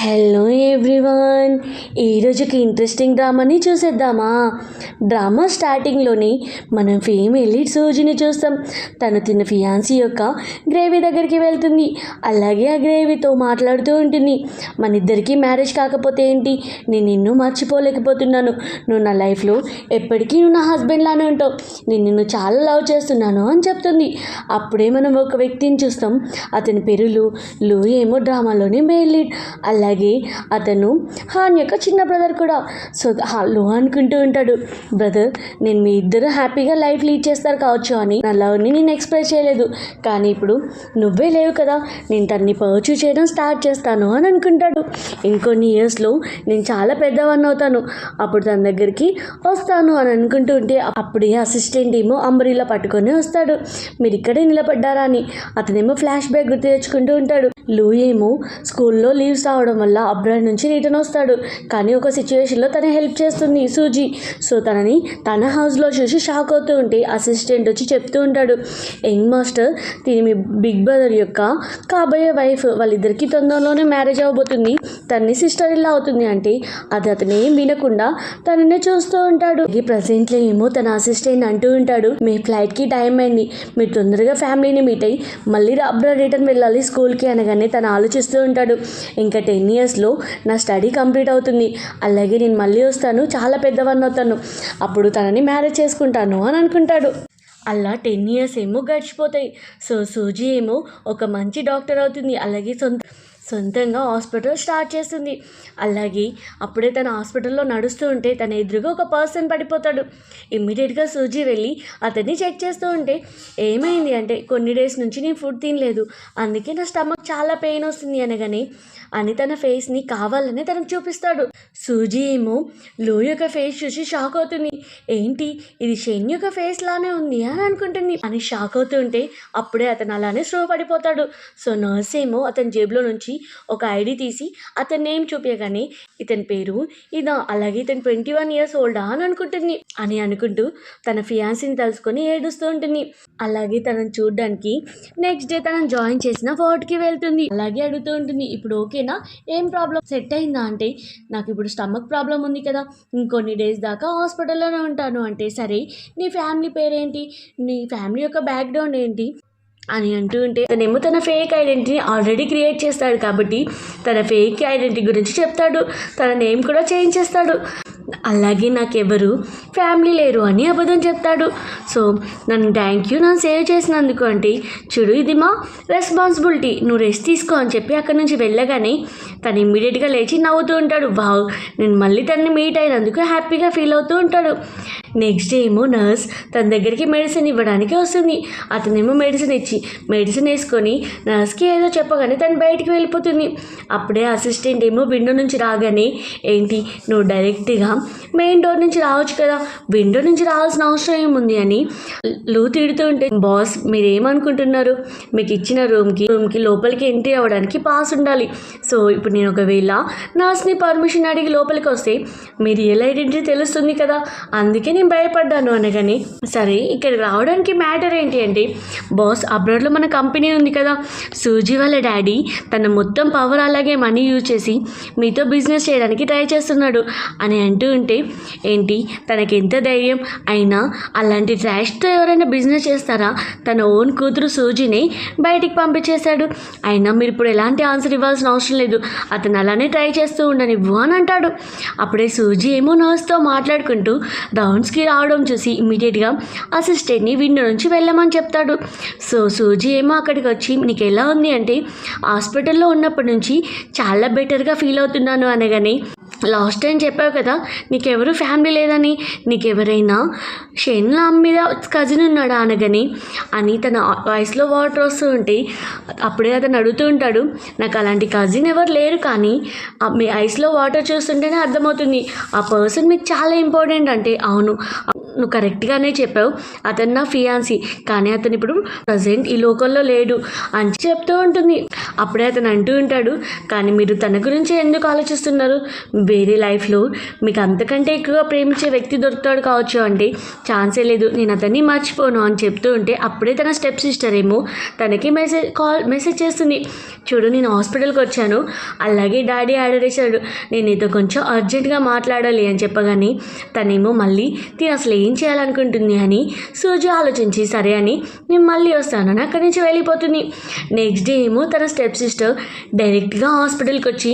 Hello everyone, ఈరోజుకి interesting డ్రామాని చూసేద్దామా. Drama స్టార్టింగ్లోని మనం female lead సూజిని చూస్తాం. తను తిన్న ఫియాన్సీ యొక్క గ్రేవీ దగ్గరికి వెళ్తుంది. అలాగే ఆ గ్రేవీతో మాట్లాడుతూ ఉంటుంది. మన ఇద్దరికీ మ్యారేజ్ కాకపోతే ఏంటి, నేను నిన్ను మర్చిపోలేకపోతున్నాను. నువ్వు నా లైఫ్లో ఎప్పటికీ నువ్వు నా హస్బెండ్ లానే ఉంటావు. నేను నిన్ను చాలా లవ్ చేస్తున్నాను అని చెప్తుంది. అప్పుడే మనం ఒక వ్యక్తిని చూస్తాం. అతని పేరు లూ ఏమో డ్రామాలోని మేల్ లీడ్. అలాగే అతను హాన్ యొక్క చిన్న బ్రదర్ కూడా. సో లూ అనుకుంటూ ఉంటాడు, బ్రదర్ నేను మీ ఇద్దరు హ్యాపీగా లైఫ్ లీడ్ చేస్తారు కావచ్చు అని నా లవ్ని నేను ఎక్స్ప్రెస్ చేయలేదు, కానీ ఇప్పుడు నువ్వే లేవు కదా, నేను తన్ని పర్చూ చేయడం స్టార్ట్ చేస్తాను అని అనుకుంటాడు. ఇంకొన్ని ఇయర్స్లో నేను చాలా పెద్దవాడిని అవుతాను, అప్పుడు తన దగ్గరికి వస్తాను అని అనుకుంటూ ఉంటే అప్పుడే అసిస్టెంట్ ఏమో అంబ్రెల్లా పట్టుకొని వస్తాడు. మీరు ఇక్కడే నిలబడ్డారా అని. అతనేమో ఫ్లాష్ బ్యాక్ గుర్తు తెచ్చుకుంటూ ఉంటాడు. లూ ఏమో స్కూల్లో లీవ్స్ రావడం వల్ల అబ్రాడ్ నుంచి రిటర్న్ వస్తాడు, కానీ ఒక సిచ్యువేషన్లో తన హెల్ప్ చేస్తుంది సూజీ. సో తనని తన హౌస్లో చూసి షాక్ అవుతూ ఉంటే అసిస్టెంట్ వచ్చి చెప్తూ ఉంటాడు, యంగ్ మాస్టర్ తిని మీ బిగ్ బ్రదర్ యొక్క కాబోయే వైఫ్, వాళ్ళిద్దరికీ తొందరలోనే మ్యారేజ్ అవ్వబోతుంది, తన్ని సిస్టర్ ఇలా అవుతుంది అంటే అది అతను ఏం వినకుండా తననే చూస్తూ ఉంటాడు. ఈ ప్రజెంట్లో ఏమో తన అసిస్టెంట్ అంటూ ఉంటాడు, మీ ఫ్లైట్కి టైం అయింది, మీరు తొందరగా ఫ్యామిలీని మీట్ అయ్యి మళ్ళీ అబ్రాడ్ రిటర్న్ వెళ్ళాలి స్కూల్కి అనగానే తను ఆలోచిస్తూ ఉంటాడు, ఇంకా 10 yearsలో నా స్టడీ కంప్లీట్ అవుతుంది, అలాగే నేను మళ్ళీ వస్తాను, చాలా పెద్దవాడిని అవుతాను, అప్పుడు తనని మ్యారేజ్ చేసుకుంటాను అని అనుకుంటాడు. అలా 10 years ఏమో గడిచిపోతాయి. సో సూజీ ఏమో ఒక మంచి డాక్టర్ అవుతుంది, అలాగే సొంతంగా హాస్పిటల్ స్టార్ట్ చేస్తుంది. అలాగే అప్పుడే తన హాస్పిటల్లో నడుస్తూ ఉంటే తన ఎదురుగా ఒక పర్సన్ పడిపోతాడు. ఇమ్మీడియట్గా సూజీ వెళ్ళి అతన్ని చెక్ చేస్తూ ఉంటే ఏమైంది అంటే, కొన్ని డేస్ నుంచి నేను ఫుడ్ తినలేదు, అందుకే నా స్టమక్ చాలా పెయిన్ వస్తుంది అనగానే అని తన ఫేస్ని కావాలని తనకు చూపిస్తాడు. సూజీ ఏమో లూ యొక్క ఫేస్ చూసి షాక్ అవుతుంది, ఏంటి ఇది షెన్ యొక్క ఫేస్ లానే ఉంది అని అనుకుంటుంది అని షాక్ అవుతుంటే అప్పుడే అతను అలానే స్లో పడిపోతాడు. సో నర్స్ ఏమో అతని జేబులో నుంచి ఒక ఐడి తీసి అతని నేమ్ చూపించగానే ఇతని పేరు ఇదా, అలాగే ఇతను 21 years ఓల్డా అని అనుకుంటుంది అని అనుకుంటూ తన ఫియాన్సీని తలుసుకొని ఏడుస్తూ ఉంటుంది. అలాగే తనను చూడడానికి నెక్స్ట్ డే తనను జాయిన్ చేసిన వార్డ్కి వెళ్తుంది. అలాగే అడుగుతూ ఉంటుంది, ఇప్పుడు ఓకేనా, ఏం ప్రాబ్లం, సెట్ అయిందా అంటే, నాకు ఇప్పుడు స్టమక్ ప్రాబ్లం ఉంది కదా, ఇంకొన్ని డేస్ దాకా హాస్పిటల్లోనే ఉంటాను అంటే, సరే నీ ఫ్యామిలీ పేరేంటి, నీ ఫ్యామిలీ యొక్క బ్యాక్గ్రౌండ్ ఏంటి అని అంటూ ఉంటే తనేమో తన ఫేక్ ఐడెంటిటీని ఆల్రెడీ క్రియేట్ చేస్తాడు కాబట్టి తన ఫేక్ ఐడెంటిటీ గురించి చెప్తాడు, తన నేమ్ కూడా చేంజ్ చేస్తాడు. అలాగే నాకెవరు ఫ్యామిలీ లేరు అని అబద్ధం చెప్తాడు. సో నన్ను థ్యాంక్ యూ నన్ను సేవ్ చేసినందుకు అంటే, చూడు ఇది మా రెస్పాన్సిబిలిటీ, నువ్వు రెస్ట్ తీసుకో అని చెప్పి అక్కడి నుంచి వెళ్ళగానే తను ఇమ్మీడియట్గా లేచి నవ్వుతూ ఉంటాడు. వావ్, నేను మళ్ళీ తనని మీట్ అయినందుకు హ్యాపీగా ఫీల్ అవుతూ ఉంటాడు. నెక్స్ట్ డే ఏమో నర్స్ తన దగ్గరికి మెడిసిన్ ఇవ్వడానికి వస్తుంది. అతనేమో మెడిసిన్ వేసుకొని నర్స్కి ఏదో చెప్పగానే తను బయటికి వెళ్ళిపోతుంది. అప్పుడే అసిస్టెంట్ ఏమో విండో నుంచి రాగానే, ఏంటి నువ్వు డైరెక్ట్గా మెయిన్ డోర్ నుంచి రావచ్చు కదా, విండో నుంచి రావాల్సిన అవసరం ఏముంది అని లూ తిడుతూ ఉంటే, బాస్ మీరేమనుకుంటున్నారు, మీకు ఇచ్చిన రూమ్కి లోపలికి ఎంట్రీ అవ్వడానికి పాస్ ఉండాలి. సో ఇప్పుడు నేను ఒకవేళ నర్స్ని పర్మిషన్ అడిగి లోపలికి వస్తే మీ రియల్ ఐడెంటిటీ తెలుస్తుంది కదా, అందుకే నేను భయపడ్డాను అనగానే, సరే ఇక్కడికి రావడానికి మ్యాటర్ ఏంటి అంటే, బాస్ అబ్రాడ్లో మన కంపెనీ ఉంది కదా, సూజీ వాళ్ళ డాడీ తన మొత్తం పవర్ అలాగే మనీ యూజ్ చేసి మీతో బిజినెస్ చేయడానికి ట్రై చేస్తున్నాడు అని అంటూ ఉంటే, ఏంటి తనకి ఎంత ధైర్యం, అయినా అలాంటి ట్రాష్తో ఎవరైనా బిజినెస్ చేస్తారా, తన ఓన్ కూతురు సూజీని బయటికి పంపించేశాడు, అయినా మీరు ఇప్పుడు ఎలాంటి ఆన్సర్ ఇవ్వాల్సిన అవసరం లేదు, అతను అలానే ట్రై చేస్తూ ఉండనివ్వు అని అంటాడు. అప్పుడే సూజీ ఏమో నర్స్తో మాట్లాడుకుంటూ రౌండ్స్కి రావడం చూసి ఇమ్మీడియట్గా అసిస్టెంట్ని విండో నుంచి వెళ్ళమని చెప్తాడు. సో సూజీ ఏమో అక్కడికి వచ్చి, నీకు ఎలా ఉంది అంటే, హాస్పిటల్లో ఉన్నప్పటి నుంచి చాలా బెటర్గా ఫీల్ అవుతున్నాను అనగానే, లాస్ట్ టైం చెప్పావు కదా నీకెవరు ఫ్యామిలీ లేదని, నీకెవరైనా షెన్లా మీద కజిన్ ఉన్నాడా అనగానే అని తన వాయిస్లో వాటర్ వస్తూ ఉంటే అప్పుడే అతను అడుగుతూ ఉంటాడు, నాకు అలాంటి కజిన్ ఎవరు లేరు, కానీ మీ ఐస్లో వాటర్ చూస్తుంటేనే అర్థమవుతుంది ఆ పర్సన్ మీకు చాలా ఇంపార్టెంట్ అంటే, అవును నువ్వు కరెక్ట్గానే చెప్పావు, అతను నా ఫియాన్సీ, కానీ అతను ఇప్పుడు ప్రజెంట్ ఈ లోకంలో లేడు అని చెప్తూ ఉంటుంది. అప్పుడే అతను అంటూ ఉంటాడు, కానీ మీరు తన గురించి ఎందుకు ఆలోచిస్తున్నారు? వేరే లైఫ్లో మీకు అంతకంటే ఎక్కువగా ప్రేమించే వ్యక్తి దొరుకుతాడు కావచ్చు అంటే ఛాన్సే లేదు, నేను అతన్ని మర్చిపోను అని చెప్తూ ఉంటే అప్పుడే తన స్టెప్ సిస్టర్ ఏమో తనకి మెసేజ్ చేస్తుంది. చూడు, నేను హాస్పిటల్కి వచ్చాను, అలాగే డాడీ ఆర్డర్ చేశాడు, నేను నీతో కొంచెం అర్జెంటుగా మాట్లాడాలి అని చెప్పగానే తనేమో మళ్ళీ అసలు ఏం చేయాలనుకుంటుంది అని సూజీ ఆలోచించి సరే అని నేను మళ్ళీ వస్తానని అక్కడి నుంచి వెళ్ళిపోతుంది. నెక్స్ట్ డే ఏమో తన స్టెప్ సిస్టర్ డైరెక్ట్గా హాస్పిటల్కి వచ్చి,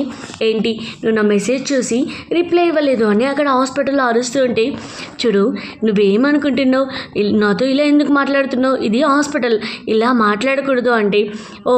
ఏంటి నువ్వు నా మెసేజ్ చూసి రిప్లై ఇవ్వలేదు అని అక్కడ హాస్పిటల్లో అరుస్తూ ఉంటే, చూడు నువ్వేమనుకుంటున్నావు, నాతో ఇలా ఎందుకు మాట్లాడుతున్నావు, ఇది హాస్పిటల్, ఇలా మాట్లాడకూడదు అంటే, ఓ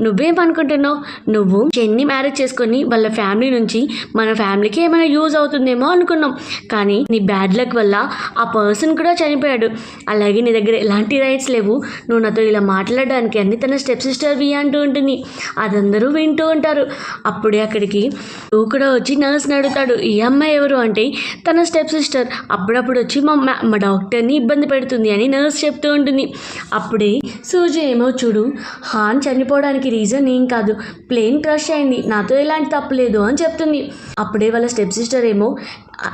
నువ్వేమనుకుంటున్నావు, నువ్వు చెన్ని మ్యారేజ్ చేసుకొని వాళ్ళ ఫ్యామిలీ నుంచి మన ఫ్యామిలీకి ఏమైనా యూజ్ అవుతుందేమో అనుకున్నాం, కానీ నీ బ్యాడ్ లక్ వల్ల ఆ పర్సన్ కూడా చనిపోయాడు, అలాగే నీ దగ్గర ఎలాంటి రైట్స్ లేవు నువ్వు నాతో ఇలా మాట్లాడడానికి అని తన స్టెప్ సిస్టర్ వి అంటూ ఉంటుంది. అదందరూ వింటూ ఉంటారు. అప్పుడే అక్కడికి నువ్వు కూడా వచ్చి నర్స్ని అడుగుతాడు, ఈ అమ్మాయి ఎవరు అంటే తన స్టెప్ సిస్టర్, అప్పుడప్పుడు వచ్చి మా డాక్టర్ని ఇబ్బంది పెడుతుంది అని నర్స్ చెప్తూ ఉంటుంది. అప్పుడే సూజీ ఏమో, చూడు హాన్ చనిపోవడానికి రీజన్ ఏం కాదు, ప్లేన్ క్రష్ అయింది, నాతో ఎలాంటి తప్పు లేదు అని చెప్తుంది. అప్పుడే వాళ్ళ స్టెప్ సిస్టర్ ఏమో,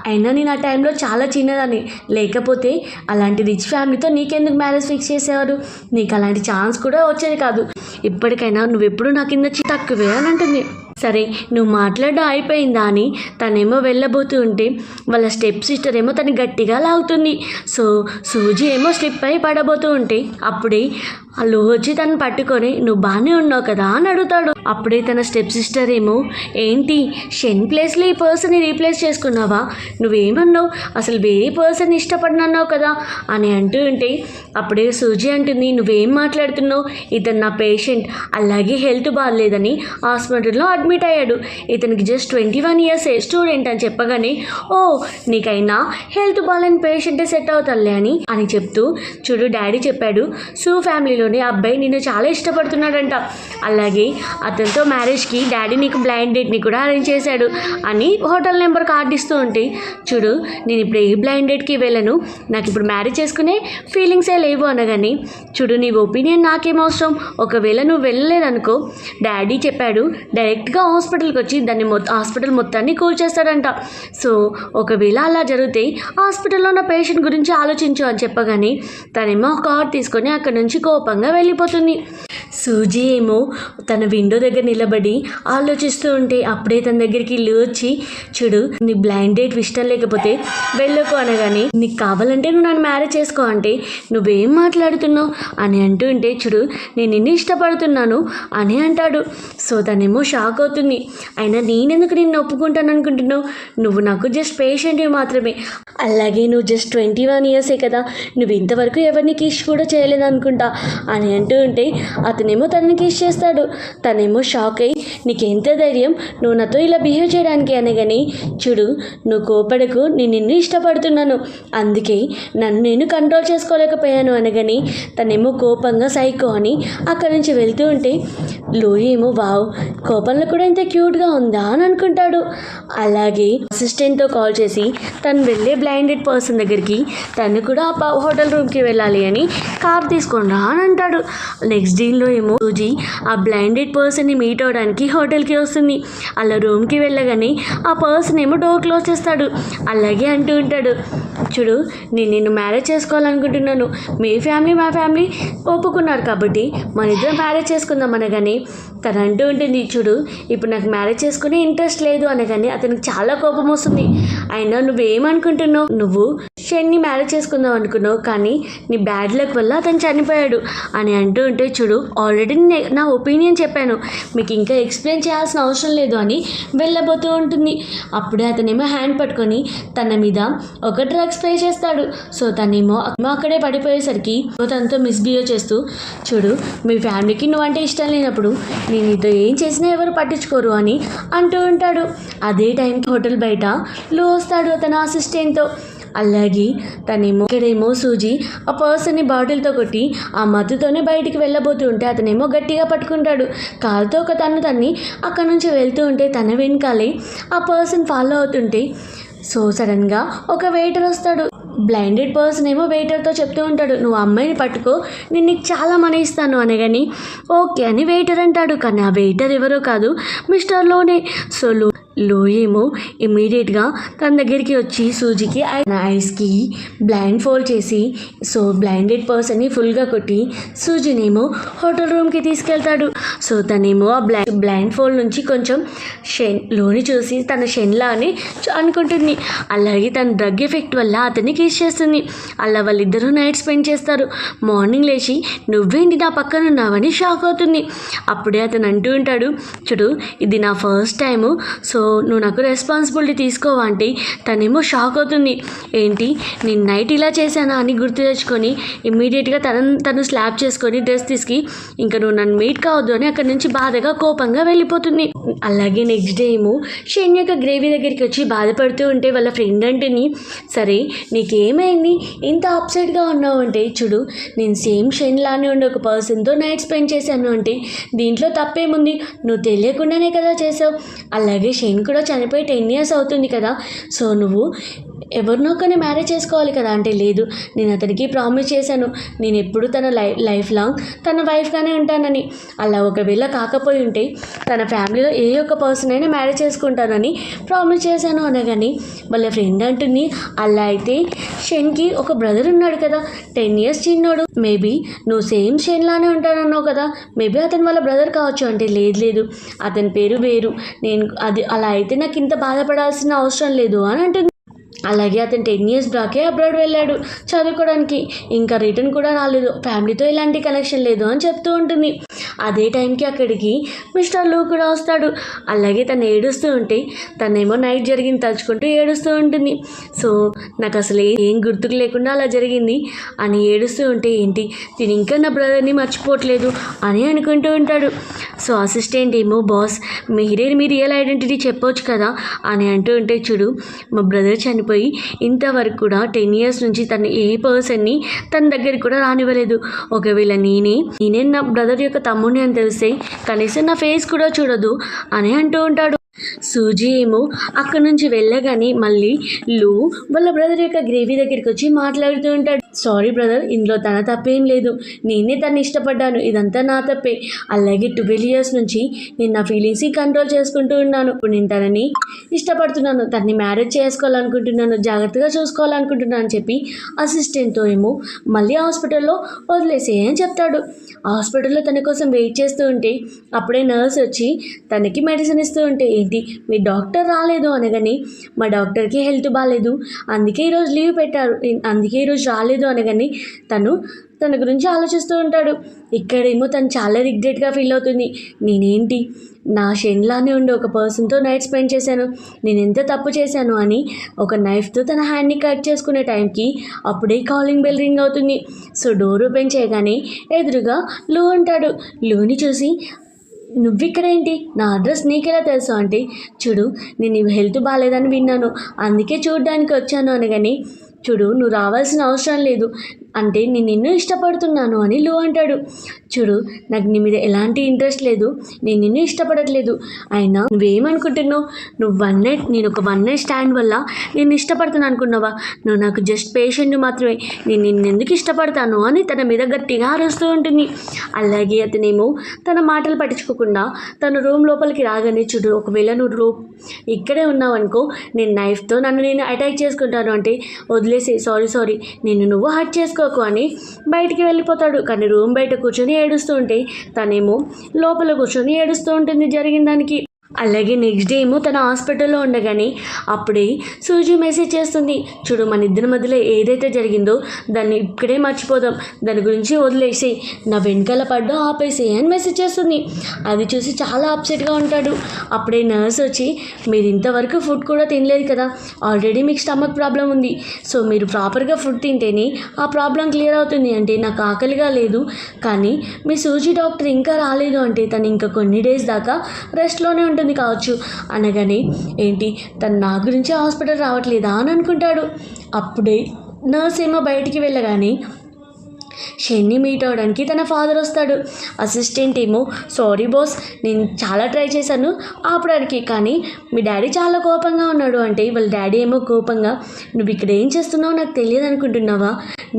అయినా నేను ఆ టైంలో చాలా చిన్నదాన్ని, లేకపోతే అలాంటి రిచ్ ఫ్యామిలీతో నీకెందుకు మ్యారేజ్ ఫిక్స్ చేసేవారు, నీకు అలాంటి ఛాన్స్ కూడా వచ్చేది కాదు, ఇప్పటికైనా నువ్వెప్పుడు నా కింద తక్కువే అని అంటుంది. సరే నువ్వు మాట్లాడడం అయిపోయిందా అని తనేమో వెళ్ళబోతూ ఉంటే వాళ్ళ స్టెప్ సిస్టర్ ఏమో తను గట్టిగా లాగుతుంది. సో సూజీ ఏమో స్లిప్ అయి పడబోతూ ఉంటే అప్పుడే వాళ్ళు వచ్చి తను పట్టుకొని, నువ్వు బాగానే ఉన్నావు కదా అని అడుగుతాడు. అప్పుడే తన స్టెప్ సిస్టర్ ఏమో, ఏంటి షెన్ ప్లేస్లో ఈ పర్సన్ని రీప్లేస్ చేసుకున్నావా, నువ్వేమన్నావు, అసలు వేరే పర్సన్ ఇష్టపడినన్నావు కదా అని అంటూ ఉంటే అప్పుడే సూజీ అంటుంది, నువ్వేం మాట్లాడుతున్నావు, ఇతను నా పేషెంట్, అలాగే హెల్త్ బాగాలేదని హాస్పిటల్లో అడ్మిట్ అయ్యాడు, ఇతనికి జస్ట్ 21 years స్టూడెంట్ అని చెప్పగానే, ఓ నీకైనా హెల్త్ బాగాలేని పేషెంటే సెట్ అవుతాలే అని చెప్తూ, చూడు డాడీ చెప్పాడు సూ ఫ్యామిలీలోని అబ్బాయి నిన్ను చాలా ఇష్టపడుతున్నాడంట, అలాగే అతనితో మ్యారేజ్కి డాడీ నీకు బ్లైండ్ డేట్ని కూడా అరేంజ్ చేశాడు అని హోటల్ నెంబర్ కార్డు ఇస్తూ ఉంటే, చూడు నేను ఇప్పుడు ఏ బ్లైండ్ డేట్కి వెళ్ళను, నాకు ఇప్పుడు మ్యారేజ్ చేసుకునే ఫీలింగ్సే లేవు అనగానే, చూడు నీ ఒపీనియన్ నాకేం అవసరం, ఒకవేళ నువ్వు వెళ్ళలేదనుకో డాడీ చెప్పాడు డైరెక్ట్గా హాస్పిటల్కి వచ్చి దాన్ని హాస్పిటల్ మొత్తాన్ని కూల్చేస్తాడంట, సో ఒకవేళ అలా జరిగితే హాస్పిటల్లో ఉన్న పేషెంట్ గురించి ఆలోచించు అని చెప్పగానే తనేమో కార్డు తీసుకొని అక్కడి నుంచి కోపంగా వెళ్ళిపోతుంది. సూజీ ఏమో తన విండో దగ్గర నిలబడి ఆలోచిస్తూ ఉంటే అప్పుడే తన దగ్గరికి ఇల్లు వచ్చి, చూడు నీ బ్లైండ్ డేట్ ఇష్టం లేకపోతే వెళ్ళకు అనగానే, నీకు కావాలంటే నువ్వు నన్ను మ్యారేజ్ చేసుకో అంటే నువ్వేం మాట్లాడుతున్నావు అని అంటూ ఉంటే, చూడు నేను నిన్ను ఇష్టపడుతున్నాను అని అంటాడు. సో తనేమో షాక్ అవుతుంది. అయినా నేనెందుకు నిన్ను ఒప్పుకుంటాను అనుకుంటున్నావు, నువ్వు నాకు జస్ట్ పేషెంట్వి మాత్రమే, అలాగే నువ్వు జస్ట్ 21 years కదా, నువ్వు ఇంతవరకు ఎవరిని కిష్ కూడా చేయలేదు అనుకుంటా అని అంటూ ఉంటే అతనేమో తనని కిష్ చేస్తాడు. తనేమో షాక్ అయ్యి, నీకెంత ధైర్యం నువ్వు నాతో ఇలా బిహేవ్ చేయడానికి అనగాని, చూడు నువ్వు కోపడకు, నేను నిన్ను ఇష్టపడుతున్నాను, అందుకే నన్ను నేను కంట్రోల్ చేసుకోలేకపోయాను అనగాని తనేమో కోపంగా సైకో అని అక్కడి నుంచి వెళ్తూ ఉంటే లూయి ఏమో, వావ్ కోపంలో కూడా ఇంత క్యూట్గా ఉందా అని అనుకుంటాడు. అలాగే అసిస్టెంట్తో కాల్ చేసి తను వెళ్ళే బ్లైండెడ్ పర్సన్ దగ్గరికి తను కూడా ఆ హోటల్ రూమ్కి వెళ్ళాలి అని కార్ తీసుకోండి అని అంటాడు. నెక్స్ట్ డేలో ఏమో సూజీ ఆ బ్లైండెడ్ పర్సన్ని మీట్ అవడానికి హోటల్కి వస్తుంది. అలా రూమ్కి వెళ్ళగానే ఆ పర్సన్ ఏమో డోర్ క్లోజ్ చేస్తాడు. అలాగే అంటూ ఉంటాడు, చూడు నేను నిన్ను మ్యారేజ్ చేసుకోవాలనుకుంటున్నాను, మీ ఫ్యామిలీ మా ఫ్యామిలీ ఒప్పుకున్నారు కాబట్టి మన ఇద్దరం మ్యారేజ్ చేసుకుందాం అనగానే తను అంటూ ఉంటుంది, చూడు ఇప్పుడు నాకు మ్యారేజ్ చేసుకునే ఇంట్రెస్ట్ లేదు అనగానే అతనికి చాలా కోపం వస్తుంది. అయినా నువ్వేమనుకుంటున్నావు, నువ్వు షెన్ని మ్యారేజ్ చేసుకుందాం అనుకున్నావు, కానీ నీ బ్యాడ్ లక్ వల్ల అతను చనిపోయాడు అని అంటూ ఉంటే, చూడు ఆల్రెడీ నా ఒపీనియన్ చెప్పాను, మీకు ఇంకా ఎక్స్ప్లెయిన్ చేయాల్సిన అవసరం లేదు అని వెళ్ళబోతూ ఉంటుంది. అప్పుడే అతనేమో హ్యాండ్ పట్టుకొని తన మీద ఒక డ్రగ్ స్ప్రే చేస్తాడు. సో తనేమో అక్కడే పడిపోయేసరికి తనతో మిస్బిహేవ్ చేస్తూ, చూడు మీ ఫ్యామిలీకి నువ్వంటే ఇష్టం లేనప్పుడు నేను నీతో ఏం చేసినా ఎవరు పట్టించుకోరు అని అంటూ ఉంటాడు. అదే టైం హోటల్ బయట లో వస్తాడు తన అసిస్టెంట్తో. అలాగే తనేమో ఇక్కడేమో సూజీ ఆ పర్సన్ని బాటిల్తో కొట్టి ఆ మత్తుతోనే బయటికి వెళ్ళబోతూ ఉంటే అతనేమో గట్టిగా పట్టుకుంటాడు. కాలుతో ఒక తన్ని అక్కడ నుంచి వెళ్తూ ఉంటే తన వెనకాలే ఆ పర్సన్ ఫాలో అవుతుంటే, సో సడన్గా ఒక వెయిటర్ వస్తాడు. బ్లైండెడ్ పర్సన్ ఏమో వెయిటర్తో చెప్తూ ఉంటాడు, నువ్వు అమ్మాయిని పట్టుకో, నేను నీకు చాలా మనీ ఇస్తాను అనగాని ఓకే అని వెయిటర్ అంటాడు. కానీ ఆ వెయిటర్ ఎవరో కాదు, మిస్టర్ లోనే. సో లో ఏమో ఇమ్మీడియట్గా తన దగ్గరికి వచ్చి సూజీకి ఐస్కి బ్లైండ్ ఫోల్డ్ చేసి సో బ్లైండెడ్ పర్సన్ని ఫుల్గా కొట్టి సూజీనేమో హోటల్ రూమ్కి తీసుకెళ్తాడు. సో తనేమో ఆ బ్లైండ్ ఫోల్డ్ నుంచి కొంచెం లోని చూసి తన షెన్లా అని అనుకుంటుంది. అలాగే తన డ్రగ్ ఎఫెక్ట్ వల్ల అతన్ని కిస్ చేస్తుంది. అలా వాళ్ళిద్దరూ నైట్ స్పెండ్ చేస్తారు. మార్నింగ్ లేచి నువ్వేంటి నా పక్కన ఉన్నావని షాక్ అవుతుంది. అప్పుడే అతను అంటూ ఉంటాడు, చూడు ఇది నా ఫస్ట్ టైము, సో నువ్వు నాకు రెస్పాన్సిబిలిటీ తీసుకోవా అంటే తనేమో షాక్ అవుతుంది. ఏంటి నేను నైట్ ఇలా చేశానా అని గుర్తు తెచ్చుకొని ఇమ్మీడియట్గా తను స్లాప్ చేసుకొని డ్రెస్ తీసుకు ఇంకా నువ్వు నన్ను మీట్ కావద్దు అని అక్కడి నుంచి బాధగా కోపంగా వెళ్ళిపోతుంది. అలాగే నెక్స్ట్ డే ఏమో షెన్ యొక్క గ్రేవీ దగ్గరికి వచ్చి బాధపడుతూ ఉంటే వాళ్ళ ఫ్రెండ్ అంటేని సరే నీకేమైంది ఇంత అప్సెట్గా ఉన్నావు అంటే చూడు నేను సేమ్ షెన్ లానే ఉండే ఒక పర్సన్తో నైట్ స్పెండ్ చేశాను అంటే దీంట్లో తప్పేముంది, నువ్వు తెలియకుండానే కదా చేసావు. అలాగే షెన్ కూడా చనిపోయి 10 years అవుతుంది కదా, సో నువ్వు ఎవరినో కానీ మ్యారేజ్ చేసుకోవాలి కదా అంటే లేదు నేను అతనికి ప్రామిస్ చేశాను నేను ఎప్పుడు తన లైఫ్ లాంగ్ తన వైఫ్గానే ఉంటానని. అలా ఒకవేళ కాకపోయి ఉంటే తన ఫ్యామిలీలో ఏ ఒక్క పర్సన్ అయినా మ్యారేజ్ చేసుకుంటానని ప్రామిస్ చేశాను అనగాని వాళ్ళ ఫ్రెండ్ అంటుంది, అలా అయితే షెన్కి ఒక బ్రదర్ ఉన్నాడు కదా 10 years చిన్నోడు, మేబీ నువ్వు సేమ్ షెన్ లానే ఉంటానన్నావు కదా, మేబీ అతను వాళ్ళ బ్రదర్ కావచ్చు అంటే లేదు అతని పేరు వేరు, నేను అది అలా అయితే నాకు ఇంత బాధపడాల్సిన అవసరం లేదు అని అంటుంది. అలాగే అతను 10 years బ్యాకే అబ్రాడ్ వెళ్ళాడు చదువుకోవడానికి, ఇంకా రిటర్న్ కూడా రాలేదు, ఫ్యామిలీతో ఎలాంటి కనెక్షన్ లేదు అని చెప్తూ ఉంటుంది. అదే టైంకి అక్కడికి మిస్టర్ లూ కూడా వస్తాడు. అలాగే తను ఏడుస్తూ ఉంటే తనేమో నైట్ జరిగింది తలుచుకుంటూ ఏడుస్తూ ఉంటుంది. సో నాకు అసలు ఏం గుర్తుకు లేకుండా అలా జరిగింది అని ఏడుస్తూ ఉంటే ఏంటి నేను ఇంకా నా బ్రదర్ని మర్చిపోవట్లేదు అని అనుకుంటూ ఉంటాడు. సో అసిస్టెంట్ ఏమో బాస్ మీరే మీ రియల్ ఐడెంటిటీ చెప్పొచ్చు కదా అని అంటూ ఉంటే చూడు మా బ్రదర్ చనిపోయి ఇంతవరకు కూడా 10 years నుంచి తను ఏ పర్సన్ని తన దగ్గరికి కూడా రానివ్వలేదు. ఒకవేళ నేనే నా బ్రదర్ యొక్క తమ్ముడిని అని తెలిస్తే కనీసం నా ఫేస్ కూడా చూడదు అని అంటూ ఉంటాడు. సూజీ ఏమో అక్కడ నుంచి వెళ్ళగానే మళ్ళీ లూ వాళ్ళ బ్రదర్ యొక్క గ్రేవీ దగ్గరికి వచ్చి మాట్లాడుతూ ఉంటాడు, సారీ బ్రదర్ ఇందులో తన తప్పేం లేదు, నేనే తను ఇష్టపడ్డాను, ఇదంతా నా తప్పే. అలాగే 12 years నుంచి నేను నా ఫీలింగ్స్ని కంట్రోల్ చేసుకుంటూ ఉన్నాను, ఇప్పుడు నేను తనని ఇష్టపడుతున్నాను, తనని మ్యారేజ్ చేసుకోవాలనుకుంటున్నాను, జాగ్రత్తగా చూసుకోవాలనుకుంటున్నాను అని చెప్పి అసిస్టెంట్తో ఏమో మళ్ళీ హాస్పిటల్లో వదిలేసేయని చెప్తాడు. హాస్పిటల్లో తన కోసం వెయిట్ చేస్తూ ఉంటే అప్పుడే నర్స్ వచ్చి తనకి మెడిసిన్ ఇస్తూ ఉంటే ఏంటి మీ డాక్టర్ రాలేదు అనగాని మా డాక్టర్కి హెల్త్ బాగాలేదు అందుకే ఈరోజు లీవ్ పెట్టారు, అందుకే ఈరోజు రాలేదు అనగాని తన గురించి ఆలోచిస్తూ ఉంటాడు. ఇక్కడేమో తను చాలా రిగ్రెట్గా ఫీల్ అవుతుంది, నేనేంటి నా షెన్లానే ఉండి ఒక పర్సన్తో నైట్ స్పెండ్ చేశాను, నేను ఎంత తప్పు చేశాను అని ఒక నైఫ్తో తన హ్యాండ్ని కట్ చేసుకునే టైంకి అప్పుడే కాలింగ్ బెల్ రింగ్ అవుతుంది. సో డోర్ ఓపెన్ చేయగానే ఎదురుగా లూ ఉంటాడు. లూని చూసి నువ్విక్కడేంటి నా అడ్రస్ నీకెలా తెలుసు అంటే చూడు నేను హెల్త్ బాగాలేదని విన్నాను అందుకే చూడడానికి వచ్చాను అనగాని చూడు నువ్వు రావాల్సిన అవసరం లేదు అంటే నేను నిన్ను ఇష్టపడుతున్నాను అని లూ అంటాడు. చూడు నాకు నీ మీద ఎలాంటి ఇంట్రెస్ట్ లేదు, నేను నిన్ను ఇష్టపడట్లేదు, అయినా నువ్వేమనుకుంటున్నావు నేను ఒక వన్ నైట్ స్టాండ్ వల్ల నేను ఇష్టపడుతున్నాను అనుకున్నావా, నువ్వు నాకు జస్ట్ పేషెంట్ మాత్రమే, నేను నిన్ను ఎందుకు ఇష్టపడతాను అని తన మీద గట్టిగా అరుస్తూ ఉంటుంది. అలాగే అతనేమో తన మాటలు పట్టించుకోకుండా తన రూమ్ లోపలికి రాగానే చూడు ఒకవేళ నువ్వు ఇక్కడే ఉన్నావు అనుకో నేను నైఫ్తో నేను అటాక్ చేసుకుంటాను అంటే వదిలేసి సారీ నువ్వు హర్ట్ చేసుకోకు అని బయటికి వెళ్ళిపోతాడు. కానీ రూమ్ బయట కూర్చొని ఏడుస్తూ ఉంటే తనేమో లోపల కూర్చొని ఏడుస్తూ ఉంటుంది జరిగిన దానికి. అలాగే నెక్స్ట్ డే ఏమో తన హాస్పిటల్లో ఉండగానే అప్పుడే సూజీ మెసేజ్ చేస్తుంది, చూడు మన ఇద్దరి మధ్యలో ఏదైతే జరిగిందో దాన్ని ఇక్కడే మర్చిపోదాం, దాని గురించి వదిలేసి నా వెనకాల పడ్డా ఆపేసి అని మెసేజ్ చేస్తుంది. అది చూసి చాలా అప్సెట్గా ఉంటాడు. అప్పుడే నర్స్ వచ్చి మీరు ఇంతవరకు ఫుడ్ కూడా తినలేదు కదా, ఆల్రెడీ మీకు స్టమక్ ప్రాబ్లం ఉంది, సో మీరు ప్రాపర్గా ఫుడ్ తింటేనే ఆ ప్రాబ్లం క్లియర్ అవుతుంది అంటే నాకు ఆకలిగా లేదు, కానీ మీ సూజీ డాక్టర్ ఇంకా రాలేదు అంటే తను ఇంకా కొన్ని డేస్ దాకా రెస్ట్లోనే ఉంటుంది కావచ్చు అనగానే ఏంటి తను నా గురించి హాస్పిటల్ రావట్లేదా అని అనుకుంటాడు. అప్పుడే నర్స్ ఏమో బయటికి వెళ్ళగానే షెన్ని మీట్ అవడానికి తన ఫాదర్ వస్తాడు. అసిస్టెంట్ ఏమో సారీ బాస్, నేను చాలా ట్రై చేశాను ఆపడానికి, కానీ మీ డాడీ చాలా కోపంగా ఉన్నాడు అంటే వాళ్ళ డాడీ ఏమో కోపంగా, నువ్వు ఇక్కడ ఏం చేస్తున్నావో నాకు తెలియదు అనుకుంటున్నావా,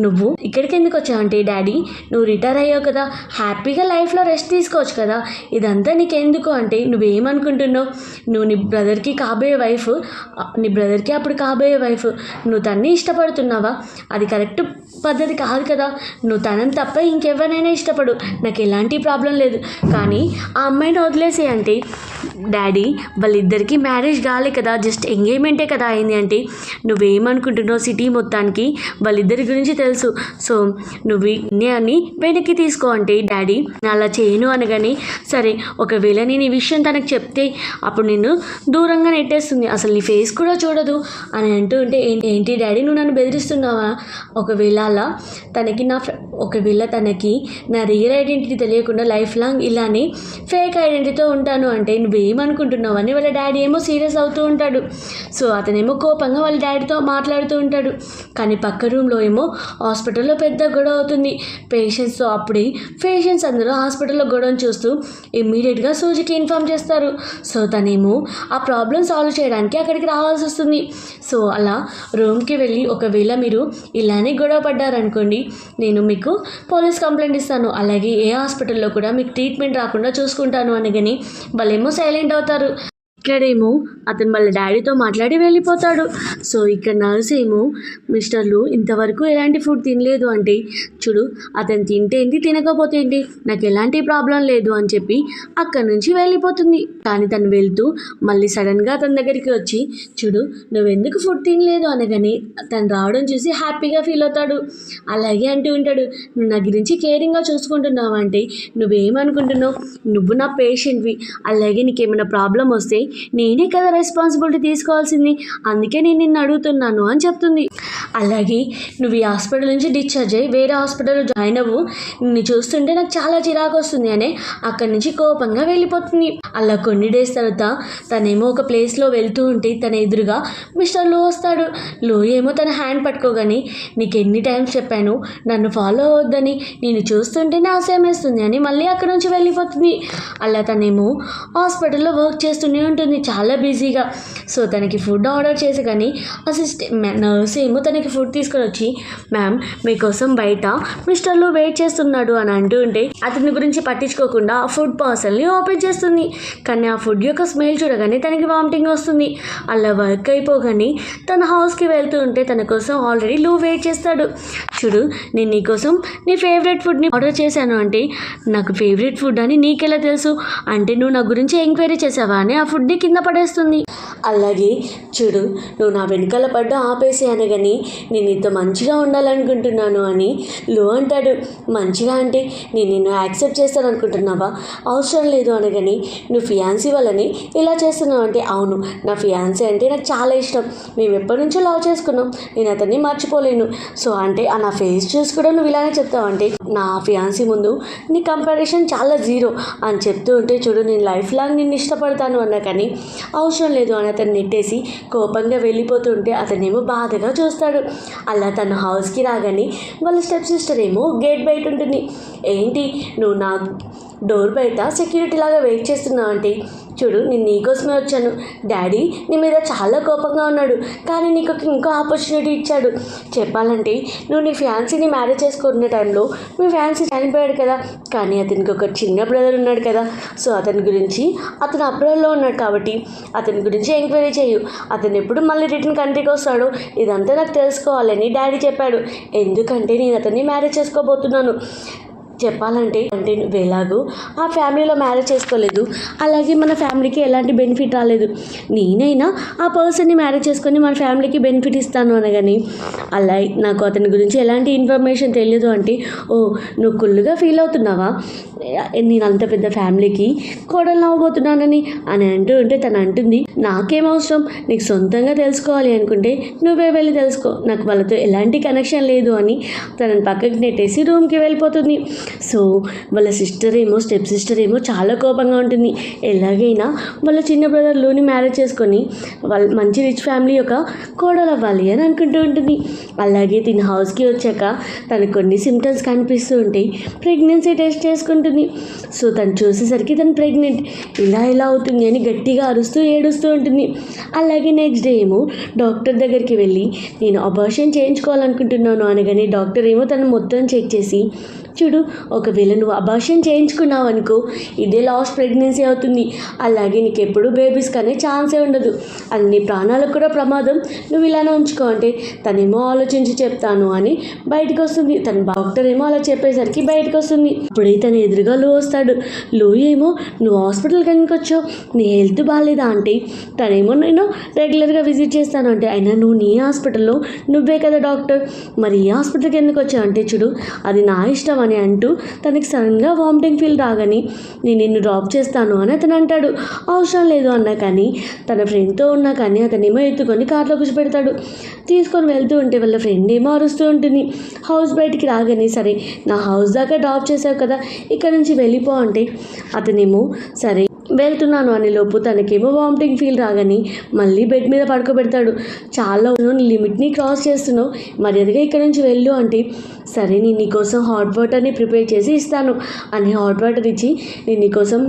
నువ్వు ఇక్కడికి ఎందుకు వచ్చావు అంటే, డాడీ నువ్వు రిటైర్ అయ్యావు కదా, హ్యాపీగా లైఫ్లో రెస్ట్ తీసుకోవచ్చు కదా, ఇదంతా నీకెందుకు అంటే, నువ్వేమనుకుంటున్నావు, నువ్వు నీ బ్రదర్కి కాబోయే వైఫ్, నీ బ్రదర్కి అప్పుడు కాబోయే వైఫ్, నువ్వు తన్ని ఇష్టపడుతున్నావా, అది కరెక్ట్ పద్ధతి కాదు కదా, నువ్వు తనని తప్ప ఇంకెవరినైనా ఇష్టపడు, నాకు ఎలాంటి ప్రాబ్లం లేదు, కానీ ఆ అమ్మాయిని వదిలేసి అంటే, డాడీ వాళ్ళిద్దరికీ మ్యారేజ్ కాలే కదా, జస్ట్ ఎంగేజ్మెంటే కదా అయింది అంటే, నువ్వేమనుకుంటున్నావు, సిటీ మొత్తానికి వాళ్ళిద్దరి గురించి తెలుసు, సో నువ్వు అని వెనక్కి తీసుకో అంటే, డాడీ నేను అలా చేయను అనగానే, సరే ఒకవేళ నేను ఈ విషయం తనకు చెప్తే అప్పుడు నిన్ను దూరంగా నెట్టేస్తుంది, అసలు నీ ఫేస్ కూడా చూడదు అని అంటూ ఉంటే, ఏంటి డాడీ నువ్వు నన్ను బెదిరిస్తున్నావా, ఒకవేళ అలా ఒకవేళ తనకి నా రియల్ ఐడెంటిటీ తెలియకుండా లైఫ్ లాంగ్ ఇలానే ఫేక్ ఐడెంటిటీతో ఉంటాను అంటే నువ్వేమనుకుంటున్నావు అని వాళ్ళ డాడీ ఏమో సీరియస్ అవుతూ ఉంటాడు. సో అతనేమో కోపంగా వాళ్ళ డాడీతో మాట్లాడుతూ ఉంటాడు. కానీ పక్క రూమ్లో ఏమో హాస్పిటల్లో పెద్ద గొడవ అవుతుంది పేషెంట్స్తో. అప్పుడే పేషెంట్స్ అందరూ హాస్పిటల్లో గొడవను చూస్తూ ఇమ్మీడియట్గా సూజికి ఇన్ఫామ్ చేస్తారు. సో తనేమో ఆ ప్రాబ్లం సాల్వ్ చేయడానికి అక్కడికి రావాల్సి వస్తుంది. సో అలా రూమ్కి వెళ్ళి, ఒకవేళ మీరు ఇలానే గొడవ పడ్డారనుకోండి, నేను మీకు పోలీస్ కంప్లైంట్ ఇస్తాను, అలాగే ఏ హాస్పిటల్లో కూడా మీకు ట్రీట్మెంట్ రాకుండా చూసుకుంటాను అనగాని వాళ్ళేమో సైలెంట్ అవుతారు. ఇక్కడేమో అతను వాళ్ళ డాడీతో మాట్లాడి వెళ్ళిపోతాడు. సో ఇక్కడ నర్స్ ఏమో, మిస్టర్లు ఇంతవరకు ఎలాంటి ఫుడ్ తినలేదు అంటే, చూడు అతను తింటే ఏంటి తినకపోతే ఏంటి, నాకు ఎలాంటి ప్రాబ్లం లేదు అని చెప్పి అక్కడి నుంచి వెళ్ళిపోతుంది. కానీ తను వెళ్తూ మళ్ళీ సడన్గా అతని దగ్గరికి వచ్చి, చూడు నువ్వెందుకు ఫుడ్ తినలేదు అనగానే తను రావడం చూసి హ్యాపీగా ఫీల్ అవుతాడు. అలాగే అంటూ ఉంటాడు, నువ్వు నా గురించి కేరింగ్గా చూసుకుంటున్నావు అంటే, నువ్వేమనుకుంటున్నావు, నువ్వు నా పేషెంట్వి, అలాగే నీకేమైనా ప్రాబ్లం వస్తే నేనే కదా రెస్పాన్సిబిలిటీ తీసుకోవాల్సింది, అందుకే నేను నిన్ను అడుగుతున్నాను అని చెప్తుంది. అలాగే నువ్వు ఈ హాస్పిటల్ నుంచి డిశ్చార్జ్ అయ్యి వేరే హాస్పిటల్లో జాయిన్ అవ్వు, నిన్ను చూస్తుంటే నాకు చాలా చిరాకు వస్తుంది అని అక్కడి నుంచి కోపంగా వెళ్ళిపోతుంది. అలా కొన్ని డేస్ తర్వాత తనేమో ఒక ప్లేస్లో వెళ్తూ ఉంటే తన ఎదురుగా మిస్టర్ లో వస్తాడు. లో ఏమో తన హ్యాండ్ పట్టుకోగానే, నీకు ఎన్ని టైమ్స్ చెప్పాను నన్ను ఫాలో అవ్వద్దని, నేను చూస్తుంటేనే అసహ్యం వేస్తుంది అని మళ్ళీ అక్కడి నుంచి వెళ్ళిపోతుంది. అలా తనేమో హాస్పిటల్లో వర్క్ చేస్తూనే ఉంటుంది చాలా బిజీగా. సో తనకి ఫుడ్ ఆర్డర్ చేసి కానీ నర్స్ ఏమో తనకి ఫుడ్ తీసుకొని వచ్చి, మ్యామ్ మీకోసం బయట మిస్టర్లు వెయిట్ చేస్తున్నాడు అని అంటూ ఉంటే అతని గురించి పట్టించుకోకుండా ఆ ఫుడ్ పార్సల్ని ఓపెన్ చేస్తుంది. కానీ ఆ ఫుడ్ యొక్క స్మెల్ చూడగానే తనకి వామిటింగ్ వస్తుంది. అలా వర్క్ అయిపోగానే తన హౌస్కి వెళ్తూ ఉంటే తన కోసం ఆల్రెడీ లూ వెయిట్ చేస్తాడు. చూడు నేను నీకోసం నీ ఫేవరెట్ ఫుడ్ని ఆర్డర్ చేశాను అంటే, నాకు ఫేవరెట్ ఫుడ్ అని నీకెలా తెలుసు అంటే, నువ్వు నా గురించి ఎంక్వైరీ చేసావా అని ఆ ఫుడ్ని కింద పడేస్తుంది. అలాగే చూడు నువ్వు నా వెనకాల పడ్డ ఆపేసి అనగాని, నేను నీతో మంచిగా ఉండాలనుకుంటున్నాను అని లో అంటాడు. మంచిగా అంటే నేను నిన్ను యాక్సెప్ట్ చేస్తాను అనుకుంటున్నావా, అవసరం లేదు అనగాని, నువ్వు ఫియాన్సీ వల్లని ఇలా చేస్తున్నావు అంటే, అవును నా ఫియాన్సీ అంటే నాకు చాలా ఇష్టం, మేము ఎప్పటి నుంచో లవ్ చేసుకున్నాం, నేను అతన్ని మర్చిపోలేను. సో అంటే నా ఫేస్ చూసి కూడా నువ్వు ఇలానే చెప్తావు అంటే, నా ఫియాన్సీ ముందు నీ కంపారిజన్ చాలా జీరో అని చెప్తూ ఉంటే, చూడు నేను లైఫ్ లాంగ్ నిన్ను ఇష్టపడతాను అన్నా కానీ అవసరం లేదు అని అతను నెట్టేసి కోపంగా వెళ్ళిపోతుంటే అతనేమో బాధగా చూస్తాడు. అలా తన హౌస్కి రాగానే వాళ్ళ స్టెప్ సిస్టర్ ఏమో గేట్ బయట ఉంటుంది. ఏంటి నువ్వు నా డోర్ బయట సెక్యూరిటీ లాగా వెయిట్ చేస్తున్నావు అంటే, చూడు నేను నీకోసమే వచ్చాను, డాడీ నీ మీద చాలా కోపంగా ఉన్నాడు కానీ నీకు ఇంకో ఆపర్చునిటీ ఇచ్చాడు. చెప్పాలంటే నువ్వు నీ ఫ్యాన్సీని మ్యారేజ్ చేసుకున్న టైంలో మీ ఫ్యాన్సీ చనిపోయాడు కదా, కానీ అతనికి ఒక చిన్న బ్రదర్ ఉన్నాడు కదా, సో అతని గురించి అతను అబ్రాడ్లో ఉన్నాడు కాబట్టి అతని గురించి ఎంక్వైరీ చేయు, అతను ఎప్పుడు మళ్ళీ రిటర్న్ కంట్రీకి వస్తాడో ఇదంతా నాకు తెలుసుకోవాలని డాడీ చెప్పాడు, ఎందుకంటే నేను అతన్ని మ్యారేజ్ చేసుకోబోతున్నాను. చెప్పాలంటే నువ్వు ఎలాగో ఆ ఫ్యామిలీలో మ్యారేజ్ చేసుకోలేదు, అలాగే మన ఫ్యామిలీకి ఎలాంటి బెనిఫిట్ రాలేదు, నేనైనా ఆ పర్సన్ని మ్యారేజ్ చేసుకొని మన ఫ్యామిలీకి బెనిఫిట్ ఇస్తాను అనగాని, అలా నాకు అతని గురించి ఎలాంటి ఇన్ఫర్మేషన్ తెలియదు అంటే, ఓ నువ్వు కుళ్ళుగా ఫీల్ అవుతున్నావా, నేను అంత పెద్ద ఫ్యామిలీకి కోడలు అవ్వబోతున్నానని అని అంటూ ఉంటే తను అంటుంది, నాకేం అవసరం, నీకు సొంతంగా తెలుసుకోవాలి అనుకుంటే నువ్వే వెళ్ళి తెలుసుకో, నాకు వాళ్ళతో ఎలాంటి కనెక్షన్ లేదు అని తనని పక్కకి నెట్టేసి రూమ్కి వెళ్ళిపోతుంది. సో వాళ్ళ సిస్టర్ ఏమో స్టెప్ సిస్టర్ ఏమో చాలా కోపంగా ఉంటుంది. ఎలాగైనా వాళ్ళ చిన్న బ్రదర్ లూని మ్యారేజ్ చేసుకొని వాళ్ళ మంచి రిచ్ ఫ్యామిలీ యొక్క కోడలు అవ్వాలి అని అనుకుంటూ ఉంటుంది. అలాగే తిన హౌస్కి వచ్చాక తనకు కొన్ని సిమ్టమ్స్ కనిపిస్తూ ఉంటాయి. ప్రెగ్నెన్సీ టెస్ట్ చేసుకుంటుంది. సో తను చూసేసరికి తను ప్రెగ్నెంట్. ఇలా అవుతుంది అని గట్టిగా అరుస్తూ ఏడుస్తూ ఉంటుంది. అలాగే నెక్స్ట్ డే ఏమో డాక్టర్ దగ్గరికి వెళ్ళి నేను అబార్షన్ చేయించుకోవాలనుకుంటున్నాను అనగానే డాక్టర్ ఏమో తను మొత్తం చెక్ చేసి, చూడు, ఒకవేళ నువ్వు అబార్షన్ చేయించుకున్నావు అనుకో ఇదే లాస్ట్ ప్రెగ్నెన్సీ అవుతుంది. అలాగే నీకు ఎప్పుడు బేబీస్ కానీ ఛాన్సే ఉండదు. అది నీ ప్రాణాలకు కూడా ప్రమాదం. నువ్వు ఇలానే ఉంచుకో అంటే తనేమో ఆలోచించి చెప్తాను అని బయటకు వస్తుంది. తన డాక్టర్ ఏమో అలా చెప్పేసరికి బయటకు వస్తుంది. అప్పుడే తన ఎదురుగా లూ వస్తాడు. లూ ఏమో నువ్వు హాస్పిటల్కి ఎందుకు వచ్చావు, నీ హెల్త్ బాగాలేదా అంటే తనేమో నేను రెగ్యులర్గా విజిట్ చేస్తాను అంటే అయినా నువ్వు నీ హాస్పిటల్లో నువ్వే కదా డాక్టర్, మరి ఈ హాస్పిటల్కి ఎందుకు వచ్చావు అంటే చూడు అది నా ఇష్టం అని అంటూ తనకి సడన్గా వామిటింగ్ ఫీల్ రాగానే నేను నిన్ను డ్రాప్ చేస్తాను అని అతను అంటాడు. అవసరం లేదు అన్నా కానీ తన ఫ్రెండ్తో ఉన్నా కానీ అతనేమో ఎత్తుకొని కార్లో కూర్చోబెడతాడు. తీసుకొని వెళ్తూ ఉంటే వాళ్ళ ఫ్రెండ్ ఏమో అరుస్తూ ఉంటుంది. హౌస్ బయటికి రాగానే సరే నా హౌస్ దాకా డ్రాప్ చేసావు కదా ఇక్కడ నుంచి వెళ్ళిపో అంటే అతనేమో సరే వెళ్తున్నాను అని లోపు తనకేమో వామిటింగ్ ఫీల్ రాగానే మళ్ళీ బెడ్ మీద పడుకోబెడతాడు. చాలా లిమిట్ని క్రాస్ చేస్తున్నావు, మర్యాదగా ఇక్కడ నుంచి వెళ్ళు అంటే సరే నేను నీకోసం హాట్ వాటర్ని ప్రిపేర్ చేసి ఇస్తాను అని హాట్ వాటర్ ఇచ్చి నేను నీకోసం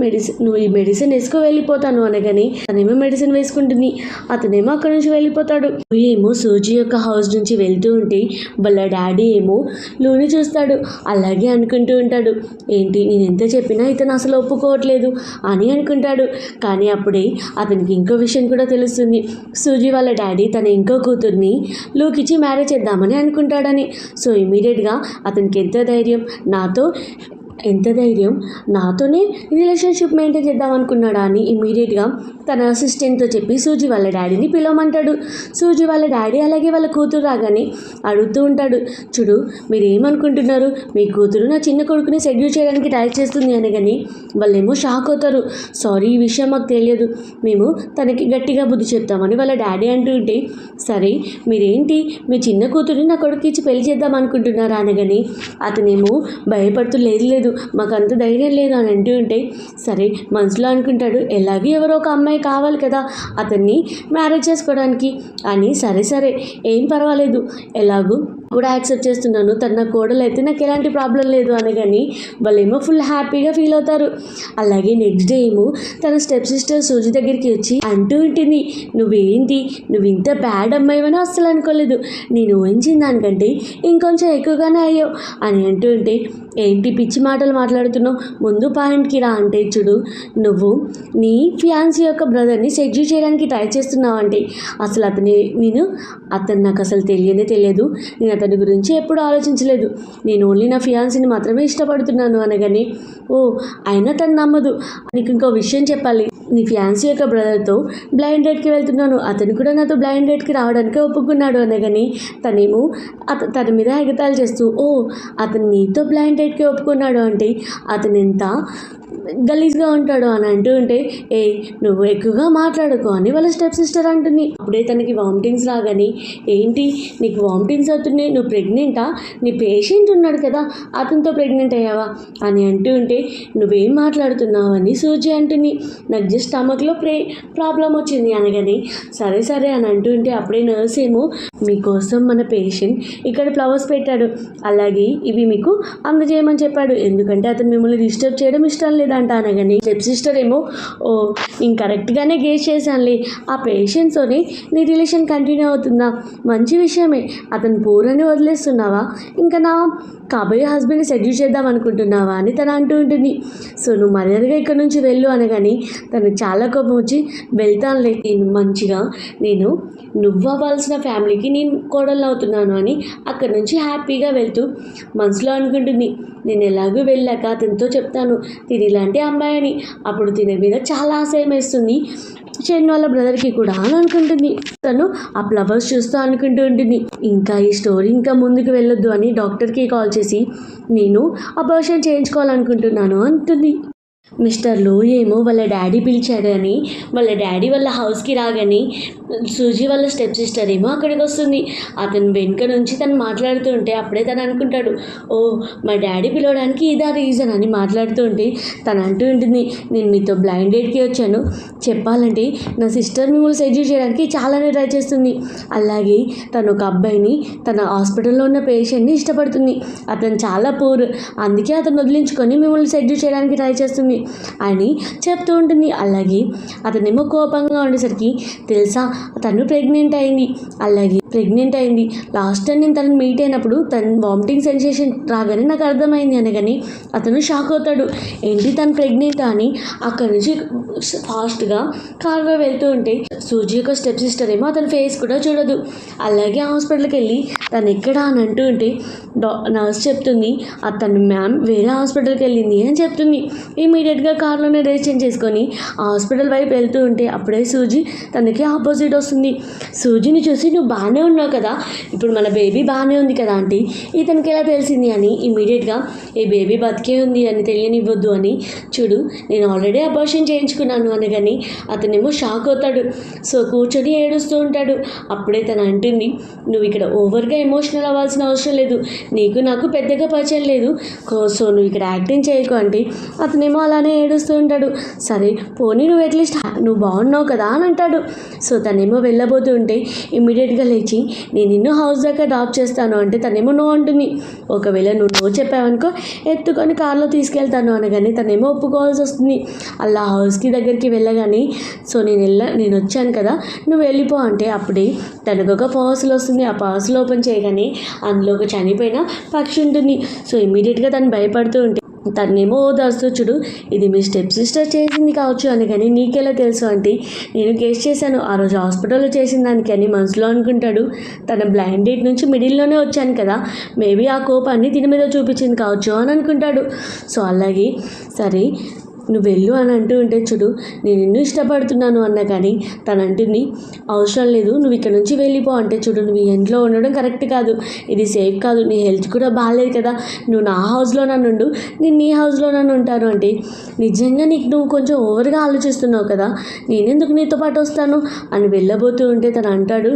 నువ్వు ఈ మెడిసిన్ వేసుకో వెళ్ళిపోతాను అనగానే తనేమో మెడిసిన్ వేసుకుంటుంది. అతనేమో అక్కడ నుంచి వెళ్ళిపోతాడు. ఏమో సూజీ యొక్క హౌస్ నుంచి వెళ్తూ ఉంటే వాళ్ళ డాడీ ఏమో లూని చూస్తాడు. అలాగే అనుకుంటూ ఉంటాడు, ఏంటి నేను ఎంత చెప్పినా ఇతను అసలు ఒప్పుకోవట్లేదు అని అనుకుంటాడు. కానీ అప్పుడే అతనికి ఇంకో విషయం కూడా తెలుస్తుంది. సూజీ వాళ్ళ డాడీ తన ఇంకో కూతుర్ని లూకిచ్చి మ్యారేజ్ చేద్దామని అనుకుంటాడని. సో ఇమీడియట్గా అతనికి ఎంత ధైర్యం నాతోనే రిలేషన్షిప్ మెయింటైన్ చేద్దాం అనుకున్నాడా అని ఇమీడియట్గా తన అసిస్టెంట్తో చెప్పి సూజీ వాళ్ళ డాడీని పిలవమంటాడు. సూజీ వాళ్ళ డాడీ అలాగే వాళ్ళ కూతురు రాగానే అడుగుతూ ఉంటాడు, చూడు మీరు ఏమనుకుంటున్నారు, మీ కూతురు నా చిన్న కొడుకుని సెడ్యూల్ చేయడానికి ట్రై చేస్తుంది అనగాని వాళ్ళేమో షాక్ అవుతారు. సారీ ఈ విషయం మాకు తెలియదు, మేము తనకి గట్టిగా బుద్ధి చెప్తామని వాళ్ళ డాడీ అంటూ ఉంటే సరే మీరేంటి మీ చిన్న కూతురిని నా కొడుకు ఇచ్చి పెళ్లి చేద్దాం అనుకుంటున్నారా అనగాని అతనేమో భయపడుతూ లేదు మాకు అంత ధైర్యం లేదు అని అంటూ ఉంటే సరే మనసులో అనుకుంటాడు ఎలాగే ఎవరో ఒక అమ్మాయి కావాలి కదా అతన్ని మ్యారేజ్ చేసుకోవడానికి అని సరే ఏం పర్వాలేదు ఎలాగూ కూడా యాక్సెప్ట్ చేస్తున్నాను, తన నా కోడలు అయితే నాకు ఎలాంటి ప్రాబ్లం లేదు అనగాని వాళ్ళేమో ఫుల్ హ్యాపీగా ఫీల్ అవుతారు. అలాగే నెక్స్ట్ డే ఏమో తన స్టెప్ సిస్టర్ సూజీ దగ్గరికి వచ్చి అంటూ ఉంటుంది, నువ్వు ఇంత బ్యాడ్ అమ్మాయివని అస్సలు అనుకోలేదు, నేను ఊహించిన దానికంటే ఇంకొంచెం ఎక్కువగానే అయ్యావు అని అంటూ ఉంటే ఏంటి పిచ్చి మాటలు మాట్లాడుతున్నావు, ముందు పాయింట్కి రా అంటే చూడు నువ్వు నీ ఫియాన్సీ యొక్క బ్రదర్ని సెడ్యూల్ చేయడానికి ట్రై చేస్తున్నావు అంటే అసలు అతను నాకు అసలు తెలియదు, నేను అతని గురించి ఎప్పుడు ఆలోచించలేదు, నేను ఓన్లీ నా ఫియాన్సీని మాత్రమే ఇష్టపడుతున్నాను అనగానే ఓ అయినా తను నమ్మదు. నీకు ఇంకో విషయం చెప్పాలి, నీ ఫియాన్సీ యొక్క బ్రదర్తో బ్లైండ్ డేట్కి వెళ్తున్నాను, అతను కూడా నాతో బ్లైండ్ డేట్కి రావడానికి ఒప్పుకున్నాడు అనగాని తనేమో తన మీద ఎగతాళి చేస్తూ అతను నీతో బ్లైండ్ డేట్కి ఒప్పుకున్నాడు అంటే అతను ఎంత గలీజ్గా ఉంటాడు అని అంటూ ఉంటే నువ్వు ఎక్కువగా మాట్లాడుకో అని వాళ్ళ స్టెప్ సిస్టర్ అంటుంది. అప్పుడే తనకి వామిటింగ్స్ రాగానే ఏంటి నీకు వామిటింగ్స్ అవుతున్నాయి, నువ్వు ప్రెగ్నెంటా, నీ పేషెంట్ ఉన్నాడు కదా అతనితో ప్రెగ్నెంట్ అయ్యావా అని అంటూ ఉంటే నువ్వేం మాట్లాడుతున్నావు అని సూజీ అంటుంది. నాకు జస్ట్ స్టమక్లో ప్రాబ్లం వచ్చింది అనగానే సరే అని అంటూ ఉంటే అప్పుడే నర్స్ ఏమో మీకోసం మన పేషెంట్ ఇక్కడ ఫ్లవర్స్ పెట్టాడు, అలాగే ఇవి మీకు అందజేయమని చెప్పాడు, ఎందుకంటే అతను మిమ్మల్ని డిస్టర్బ్ చేయడం ఇష్టం లేదంట అనగానే స్టెప్ సిస్టర్ ఏమో నేను కరెక్ట్గానే గేస్ చేశానులే, ఆ పేషెంట్తోనే నీ రిలేషన్ కంటిన్యూ అవుతుందా, మంచి విషయమే, అతను పూరని వదిలేస్తున్నావా, ఇంకా నా కాబోయే హస్బెండ్ని సెడ్యూల్ చేద్దాం అనుకుంటున్నావా అని తను అంటూ ఉంటుంది. సో నువ్వు మర్యాదగా ఇక్కడ నుంచి వెళ్ళు అనగాని తనకు చాలా కోపం వచ్చి వెళ్తానులే, నేను నువ్వు అవ్వాల్సిన ఫ్యామిలీకి నేను కోడలు అవుతున్నాను అని అక్కడి నుంచి హ్యాపీగా వెళ్తూ మనసులో అనుకుంటుంది, నేను ఎలాగో వెళ్ళాక అతనితో చెప్తాను తిని ఇలాంటి అమ్మాయి అని, అప్పుడు తినే మీద చాలా ఆశయం వేస్తుంది షెన్ వాళ్ళ బ్రదర్కి కూడా అని అనుకుంటుంది. తను ఆ ఫ్లవర్స్ చూస్తూ అనుకుంటూ ఉంటుంది ఇంకా ఈ స్టోరీ ఇంకా ముందుకు వెళ్ళొద్దు అని డాక్టర్కి కాల్ చేసి నేను అబార్షన్ చేయించుకోవాలనుకుంటున్నాను అంటుంది. మిస్టర్ లో ఏమో వాళ్ళ డాడీ పిలిచాడని వాళ్ళ డాడీ వాళ్ళ హౌస్కి రాగానే సూజీ వాళ్ళ స్టెప్ సిస్టర్ ఏమో అక్కడికి వస్తుంది. అతను వెనుక నుంచి తను మాట్లాడుతూ ఉంటే అప్పుడే తను అనుకుంటాడు, ఓ మా డాడీ పిలవడానికి ఇదా రీజన్ అని మాట్లాడుతూ ఉంటే తను అంటూ ఉంటుంది, నేను మీతో బ్లైండ్ డేట్కి వచ్చాను. చెప్పాలంటే నా సిస్టర్ మిమ్మల్ని సెడ్యూల్ చేయడానికి చాలానే ట్రై చేస్తుంది. అలాగే తను ఒక అబ్బాయిని తన హాస్పిటల్లో ఉన్న పేషెంట్ని ఇష్టపడుతుంది. అతను చాలా పూర్, అందుకే అతను వదిలించుకొని మిమ్మల్ని సెడ్యూల్ చేయడానికి ట్రై చేస్తుంది అని చెప్తూ ఉంటుంది. అలాగే అతనేమో కోపంగా ఉండేసరికి, తెలుసా తను ప్రెగ్నెంట్ అయింది. లాస్ట్ టైం నేను తనని మీట్ అయినప్పుడు తను వామిటింగ్ సెన్సేషన్ రాగానే నాకు అర్థమైంది అనగానే అతను షాక్ అవుతాడు. ఏంటి తను ప్రెగ్నెంట్ అని అక్కడి నుంచి ఫాస్ట్గా కార్లో వెళ్తూ ఉంటే సూజీ యొక్క స్టెప్ సిస్టర్ ఏమో అతని ఫేస్ కూడా చూడదు. అలాగే హాస్పిటల్కి వెళ్ళి తను ఎక్కడా అని అంటూ ఉంటే నర్స్ చెప్తుంది, అతను మ్యామ్ వేరే హాస్పిటల్కి వెళ్ళింది అని చెప్తుంది. ఇమీడియట్గా కార్లోనే డ్రెస్ చేంజ్ చేసుకొని హాస్పిటల్ వైపు వెళ్తూ ఉంటే అప్పుడే సూజీ తనకి ఆపోజిట్ వస్తుంది. సూజీని చూసి, నువ్వు బాగానే ఉన్నావు కదా, ఇప్పుడు మన బేబీ బాగానే ఉంది కదా ఆంటీ, ఇతనికి ఎలా తెలిసింది అని ఇమీడియట్గా ఈ బేబీ బతికే ఉంది అని తెలియనివ్వద్దు అని, చూడు నేను ఆల్రెడీ అబార్షన్ చేయించుకున్నాను అనగాని అతనేమో షాక్ అవుతాడు. సో కూర్చొని ఏడుస్తూ ఉంటాడు. అప్పుడే తను అంటుంది, నువ్వు ఇక్కడ ఓవర్గా ఎమోషనల్ అవ్వాల్సిన అవసరం లేదు, నీకు నాకు పెద్దగా పరిచయం లేదు, సో నువ్వు ఇక్కడ యాక్టింగ్ చేయకు అంటే అతనేమో అలానే ఏడుస్తూ ఉంటాడు. సరే పోనీ నువ్వు అట్లీస్ట్ నువ్వు బాగున్నావు కదా అని అంటాడు. సో తనేమో వెళ్ళబోతూ ఉంటే ఇమ్మీడియట్గా లేచి, నేను నిన్ను హౌస్ దాకా డ్రాప్ చేస్తాను అంటే తనేమో నో అంటుంది. ఒకవేళ నువ్వు నో చెప్పావనుకో ఎత్తుకొని కార్లో తీసుకెళ్తాను అనగానే తనేమో ఒప్పుకోవాల్సి వస్తుంది. అలా హౌస్కి దగ్గరికి వెళ్ళగానే, సో నేను వచ్చాను కదా నువ్వు వెళ్ళిపో అంటే అప్పుడే తనకు ఒక పార్సల్ వస్తుంది. ఆ పార్సల్ ఓపెన్ చేయగానే అందులో ఒక చనిపోయిన పక్షి ఉంటుంది. సో ఇమ్మీడియట్గా తను భయపడుతూ ఉంటే తనేమో ఓదార్స్తూ, చూడు ఇది మీ స్టెప్ సిస్టర్ చేసింది కావచ్చు అనగాని నీకెలా తెలుసు అంటే నేను గెస్ చేశాను ఆ రోజు హాస్పిటల్లో చేసిన దానికి అని మనసులో అనుకుంటాడు. తన బ్లైండ్ డేట్ నుంచి మిడిల్లోనే వచ్చాను కదా, మేబీ ఆ కోపాన్ని దీని మీద చూపించింది కావచ్చు అని అనుకుంటాడు. సో అలాగే సరే నువ్వు వెళ్ళు అని అంటూ ఉంటే, చూడు నేను నిన్ను ఇష్టపడుతున్నాను అన్నా కానీ తను అంటుంది, అవసరం లేదు నువ్వు ఇక్కడ నుంచి వెళ్ళిపో అంటే, చూడు నువ్వు ఇంట్లో ఉండడం కరెక్ట్ కాదు, ఇది సేఫ్ కాదు, నీ హెల్త్ కూడా బాగాలేదు కదా, నువ్వు నా హౌస్లో నన్ను ఉండు, నేను నీ హౌస్లో నన్ను ఉంటాను అంటే, నిజంగా నీకు నువ్వు కొంచెం ఓవర్గా ఆలోచిస్తున్నావు కదా, నేనెందుకు నీతో పాటు వస్తాను అని వెళ్ళబోతూ ఉంటే తను అంటాడు,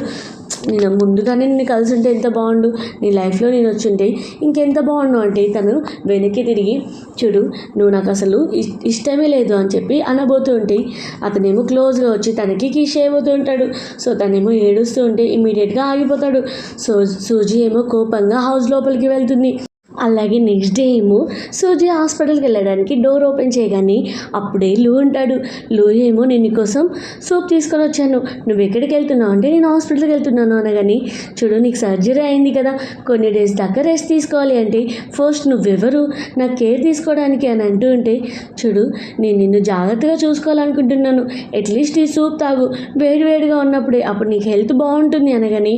నేను ముందుగానే నిన్ను కలిసి ఉంటే ఎంత బాగుండు, నీ లైఫ్లో నేను వచ్చుంటే ఇంకెంత బాగుండు అంటే తను వెనక్కి తిరిగి, చూడు నువ్వు నాకు అసలు ఇష్టమే లేదు అని చెప్పి అనబోతూ ఉంటే అతనేమో క్లోజ్గా వచ్చి తనకి కిస్ చేయబోతూ ఉంటాడు. సో తనేమో ఏడుస్తూ ఉంటే ఇమ్మీడియట్గా ఆగిపోతాడు. సో సూజీ ఏమో కోపంగా హౌస్ లోపలికి వెళ్తుంది. అలాగే నెక్స్ట్ డే ఏమో సూజీ హాస్పిటల్కి వెళ్ళడానికి డోర్ ఓపెన్ చేయగానే అప్పుడే లూ ఉంటాడు. లూ ఏమో నేను నీకోసం సూప్ తీసుకొని వచ్చాను, నువ్వు ఎక్కడికి వెళ్తున్నావు అంటే నేను హాస్పిటల్కి వెళ్తున్నాను అనగాని, చూడు నీకు సర్జరీ అయింది కదా, కొన్ని డేస్ దాకా రెస్ట్ తీసుకోవాలి అంటే ఫస్ట్ నువ్వెవరు నాకు కేర్ తీసుకోవడానికి అని అంటూ ఉంటే, చూడు నేను నిన్ను జాగ్రత్తగా చూసుకోవాలనుకుంటున్నాను, అట్లీస్ట్ ఈ సూప్ తాగు వేడివేడిగా ఉన్నప్పుడే, అప్పుడు నీకు హెల్త్ బాగుంటుంది అనగాని,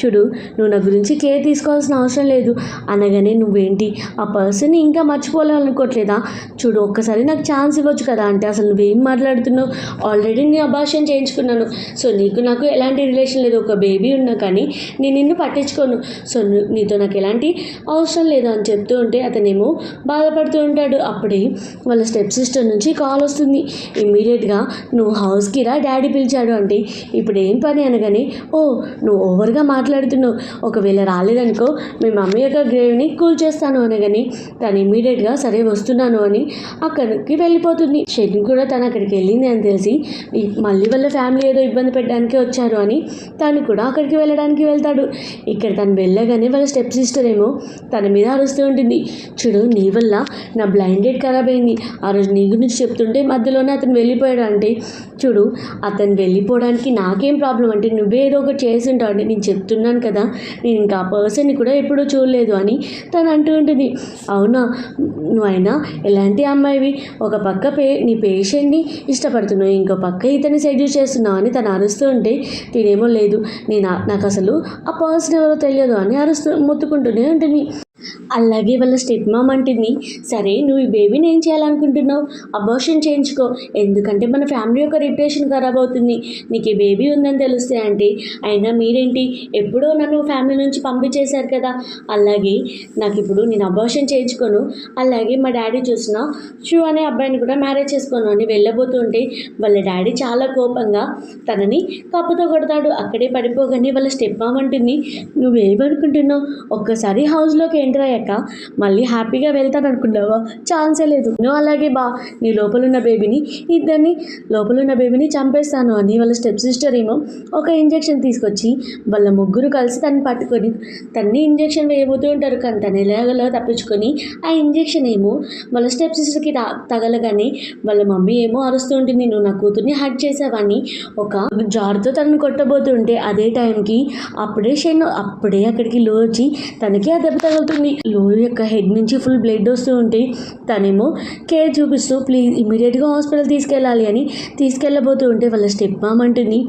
చూడు నువ్వు నా గురించి కేర్ తీసుకోవాల్సిన అవసరం లేదు అనగానే, నువ్వేంటి ఆ పర్సన్ని ఇంకా మర్చిపోవాలనుకోవట్లేదా, చూడు ఒక్కసారి నాకు ఛాన్స్ ఇవ్వచ్చు కదా అంటే, అసలు నువ్వేం మాట్లాడుతున్నావు, ఆల్రెడీ నేను అబార్షన్ చేయించుకున్నాను, సో నీకు నాకు ఎలాంటి రిలేషన్ లేదు, ఒక బేబీ ఉన్నా కానీ నేను నిన్ను పట్టించుకోను, సో నీతో నాకు ఎలాంటి అవసరం లేదు అని చెప్తూ ఉంటే అతనేమో బాధపడుతూ ఉంటాడు. అప్పుడే వాళ్ళ స్టెప్ సిస్టర్ నుంచి కాల్ వస్తుంది. ఇమ్మీడియట్గా నువ్వు హౌస్కి రా, డాడీ పిలిచాడు అంటే, ఇప్పుడు ఏం పని అనగానే, ఓ నువ్వు ఓవర్గా మాట్లాడుతున్నావు, ఒకవేళ రాలేదనుకో మీ మమ్మీ యొక్క గ్రేవ్ని కూల్ చేస్తాను అనగాని తను ఇమ్మీడియట్గా సరే వస్తున్నాను అని అక్కడికి వెళ్ళిపోతుంది. షెడ్ని కూడా తను అక్కడికి వెళ్ళింది అని తెలిసి మళ్ళీ వాళ్ళ ఫ్యామిలీ ఏదో ఇబ్బంది పెట్టడానికి వచ్చారు అని తను కూడా అక్కడికి వెళ్ళడానికి వెళ్తాడు. ఇక్కడ తను వెళ్ళగానే వాళ్ళ స్టెప్ సిస్టర్ ఏమో తన మీద అరుస్తూ ఉంటుంది, చూడు నీ వల్ల నా బ్లైండ్ డేట్ ఖరాబ్ అయింది, ఆ రోజు నీ గురించి చెప్తుంటే మధ్యలోనే అతను వెళ్ళిపోయాడు అంటే, చూడు అతను వెళ్ళిపోవడానికి నాకేం ప్రాబ్లం అంటే, నువ్వే ఏదో ఒకటి చేసి ఉంటావు అంటే, నేను చెప్తున్నాను కదా నేను ఇంకా ఆ పర్సన్ని కూడా ఎప్పుడూ చూడలేదు అని తను అంటూ ఉంటుంది. అవునా నువ్వైనా ఎలాంటి అమ్మాయివి, ఒక పక్క నీ పేషెంట్ని ఇష్టపడుతున్నావు, ఇంకో పక్క ఇతన్ని సెడ్యూస్ చేస్తున్నావు అని తను అరుస్తూ ఉంటే తినేమో లేదు, నాకు అసలు ఆ పర్సన్ ఎవరో తెలియదు అని అరుస్తూ మొత్తుకుంటూనే ఉంటుంది. అలాగే వాళ్ళ స్టెప్ మామ్ అంటుంది, సరే నువ్వు ఈ బేబీని ఏం చేయాలనుకుంటున్నావు, అబార్షన్ చేయించుకో, ఎందుకంటే మన ఫ్యామిలీ యొక్క రిప్యుటేషన్ ఖరాబ్ అవుతుంది, నీకు ఈ బేబీ ఉందని తెలుస్తే అంటే. అయినా మీరేంటి ఎప్పుడో నన్ను ఫ్యామిలీ నుంచి పంపించేశారు కదా, అలాగే నాకు ఇప్పుడు నేను అబార్షన్ చేయించుకోను, అలాగే మా డాడీ చూసిన షూ అనే అబ్బాయిని కూడా మ్యారేజ్ చేసుకోను అని వెళ్ళబోతుంటే వాళ్ళ డాడీ చాలా కోపంగా తనని కప్పుతో కొడతాడు. అక్కడే పడిపోగానే వాళ్ళ స్టెప్ మామ్ అంటుంది, నువ్వేమనుకుంటున్నావు, ఒక్కసారి హౌస్లోకి ఎంటర్ అయ్యాక మళ్ళీ హ్యాపీగా వెళ్తాను అనుకున్నావా, ఛాన్సే లేదు, నువ్వు అలాగే నీ లోపలున్న బేబీని చంపేస్తాను అని వాళ్ళ స్టెప్ సిస్టర్ ఏమో ఒక ఇంజెక్షన్ తీసుకొచ్చి వాళ్ళ ముగ్గురు కలిసి తను పట్టుకొని తన్ని ఇంజెక్షన్ వేయబోతూ ఉంటారు. కానీ తను ఎలాగలో తప్పించుకొని ఆ ఇంజెక్షన్ ఏమో వాళ్ళ స్టెప్ సిస్టర్కి తగలగానే వాళ్ళ మమ్మీ ఏమో అరుస్తూ ఉంటుంది, నువ్వు నా కూతుర్ని హర్ట్ చేసావని ఒక జార్తో తనను కొట్టబోతుంటే అదే టైంకి అప్పుడే అక్కడికి లో వచ్చి తనకి ఆ దెబ్బ తగులుతుంది. లో యొక్క హెడ్ నుంచి ఫుల్ బ్లడ్ వస్తూ ఉంటే తనేమో కేర్ చూపిస్తూ ప్లీజ్ ఇమీడియట్గా హాస్పిటల్ తీసుకెళ్ళాలి అని తీసుకెళ్ళబోతూ ఉంటే వాళ్ళ స్టెప్ మామ్ అంటుంది,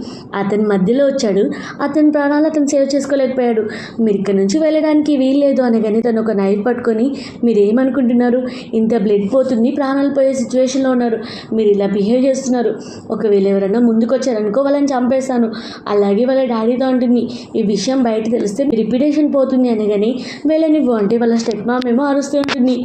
అతని మధ్యలో వచ్చాడు, అతని ప్రాణాలు అతను సేవ్ చేసుకోలేకపోయాడు, మీరు ఇక్కడ నుంచి వెళ్ళడానికి వీల్లేదు అనగానే తను ఒక నైఫ్ పట్టుకొని, మీరేమనుకుంటున్నారు, ఇంత బ్లడ్ పోతుంది, ప్రాణాలు పోయే సిచ్యువేషన్లో ఉన్నారు, మీరు ఇలా బిహేవ్ చేస్తున్నారు, ఒకవేళ ఎవరైనా ముందుకు వచ్చారనుకో వాళ్ళని చంపేస్తాను. అలాగే వాళ్ళ డాడీతో అంటుంది, ఈ విషయం బయట తెలిస్తే రిప్యుటేషన్ పోతుంది అనగానే వెళ్ళనివ్వు అంటే వాళ్ళ స్టెప్ మామ్ ఏమో అరుస్తూ ఉంటుంది.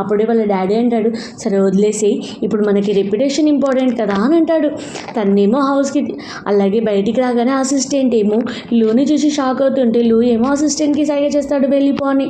అప్పుడే వాళ్ళ డాడీ అంటాడు, సరే వదిలేసి, ఇప్పుడు మనకి రెప్యుటేషన్ ఇంపార్టెంట్ కదా అని అంటాడు. తన్నేమో హౌస్కి అలాగే బయటికి రాగానే అసిస్టెంట్ ఏమో లూని చూసి షాక్ అవుతుంటే లూ ఏమో అసిస్టెంట్కి సైగ చేస్తాడు వెళ్ళిపో అని.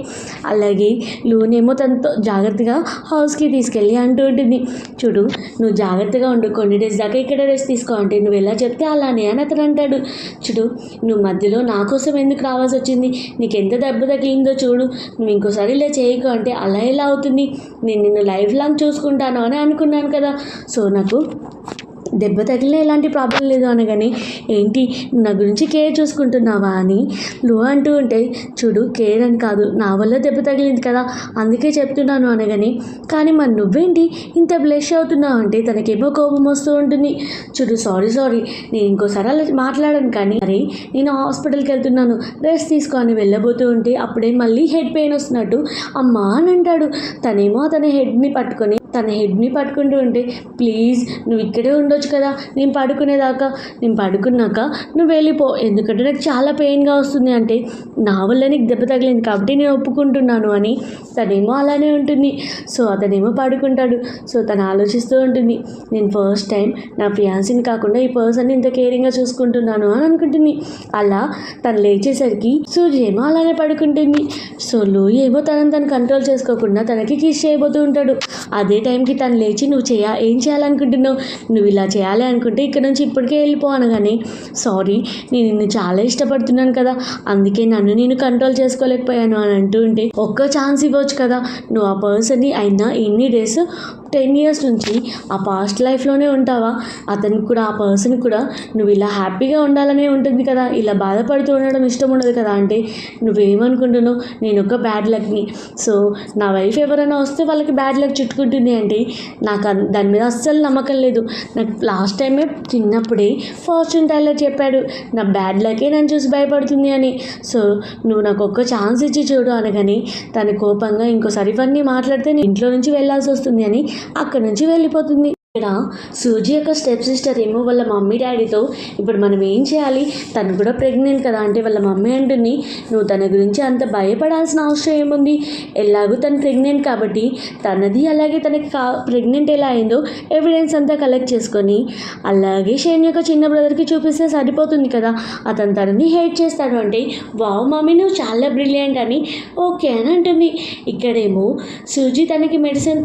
అలాగే లూనేమో తనతో జాగ్రత్తగా హౌస్కి తీసుకెళ్ళి అంటూ ఉంటుంది, చూడు నువ్వు జాగ్రత్తగా ఉండు, కొన్ని డేస్ దాకా ఇక్కడ రెస్ట్ తీసుకో అంటే నువ్వు ఎలా చెప్తే అలానే అని అతను అంటాడు. చూడు నువ్వు మధ్యలో నా కోసం ఎందుకు రావాల్సి వచ్చింది, నీకు ఎంత దెబ్బ తగిలిందో చూడు, నువ్వు ఇంకోసారి ఇలా చేయకు అంటే అలా ఎలా అవుతుంది, నేను నిన్ను లైఫ్ లాంగ్ చూసుకుంటాను అని అనుకున్నాను కదా, సో నాకు దెబ్బ తగిలిన ఎలాంటి ప్రాబ్లం లేదు అనగానే, ఏంటి నా గురించి కేర్ చూసుకుంటున్నావా అని లో అంటూ ఉంటే, చూడు కేర్ అని కాదు, నా వల్ల దెబ్బ తగిలింది కదా అందుకే చెప్తున్నాను అనగానే, కానీ మరి నువ్వేంటి ఇంత బ్లష్ అవుతున్నావు అంటే తనకేమో కోపం వస్తూ ఉంటుంది. చూడు సారీ నేను ఇంకోసారి అలా మాట్లాడాను, కానీ అరే నేను హాస్పిటల్కి వెళ్తున్నాను రెస్ట్ తీసుకో అని వెళ్ళబోతూ ఉంటే అప్పుడే మళ్ళీ హెడ్ పెయిన్ వస్తున్నట్టు అమ్మా అని అంటాడు. తనేమో తన హెడ్ని పట్టుకుంటూ ఉంటే, ప్లీజ్ నువ్వు ఇక్కడే ఉండొచ్చు కదా, నేను పడుకున్నాక నువ్వు వెళ్ళిపో, ఎందుకంటే నాకు చాలా పెయిన్గా వస్తుంది అంటే నా వల్ల నీకు దెబ్బ తగిలింది కాబట్టి నేను ఒప్పుకుంటున్నాను అని తనేమో అలానే ఉంటుంది. సో అతనేమో పడుకుంటాడు. సో తను ఆలోచిస్తూ ఉంటుంది, నేను ఫస్ట్ టైం నా ఫియాన్సీని కాకుండా ఈ పర్సన్ని ఇంత కేరింగ్గా చూసుకుంటున్నాను అని అనుకుంటుంది. అలా తను లేచేసరికి సూజీ ఏమో అలానే పడుకుంటుంది. సో లో ఏమో తను కంట్రోల్ చేసుకోకుండా తనకి కిస్ చేయబోతూ ఉంటాడు. అదే టైంకి తను లేచి ఏం చేయాలనుకుంటున్నావు, నువ్వు ఇలా చేయాలి అనుకుంటే ఇక్కడ నుంచి ఇప్పటికే వెళ్ళిపో అనగానే, సారీ నేను నిన్ను చాలా ఇష్టపడుతున్నాను కదా అందుకే నేను కంట్రోల్ చేసుకోలేకపోయాను అని అంటూ ఉంటే, ఒక్క ఛాన్స్ ఇవ్వచ్చు కదా, నువ్వు ఆ పర్సన్ని అయినా ఎన్ని డేస్ 10 years నుంచి ఆ పాస్ట్ లైఫ్లోనే ఉంటావా, అతనికి కూడా ఆ పర్సన్ కూడా నువ్వు ఇలా హ్యాపీగా ఉండాలనే ఉంటుంది కదా, ఇలా బాధపడుతూ ఉండడం ఇష్టం ఉండదు కదా అంటే, నువ్వేమనుకుంటున్నావు నేను ఒక బ్యాడ్ లక్ని, సో నా వైఫ్ ఎవరైనా వస్తే వాళ్ళకి బ్యాడ్ లక్ చుట్టుకుంటుంది అంటే నాకు దాని మీద అస్సలు నమ్మకం లేదు. నాకు లాస్ట్ టైమే చిన్నప్పుడే ఫార్చ్యూన్ టెల్లర్ చెప్పాడు నా బ్యాడ్ లకే నన్ను చూసి భయపడుతుంది అని, సో నువ్వు నాకు ఒక్క ఛాన్స్ ఇచ్చి చూడు అనగానే తన కోపంగా ఇంకోసారి ఇవన్నీ మాట్లాడితే నేను ఇంట్లో నుంచి వెళ్ళాల్సి వస్తుంది అని అక్కడి నుంచి వెళ్ళిపోతుంది. ఇక్కడ సూజీ యొక్క స్టెప్ సిస్టర్ ఏమో వాళ్ళ మమ్మీ డాడీతో, ఇప్పుడు మనం ఏం చేయాలి, తను కూడా ప్రెగ్నెంట్ కదా అంటే వాళ్ళ మమ్మీ అంటుంది, నువ్వు తన గురించి అంత భయపడాల్సిన అవసరం ఏముంది, ఎలాగూ తను ప్రెగ్నెంట్ కాబట్టి తనది అలాగే తనకి ప్రెగ్నెంట్ ఎలా అయిందో ఎవిడెన్స్ అంతా కలెక్ట్ చేసుకొని అలాగే షేన్ యొక్క చిన్న బ్రదర్కి చూపిస్తే సరిపోతుంది కదా, అతను తనని హేట్ చేస్తాడు అంటే, వావ్ మమ్మీ నువ్వు చాలా బ్రిలియంట్ అని ఓకే అని అంటుంది. ఇక్కడేమో సూజీ తనకి మెడిసిన్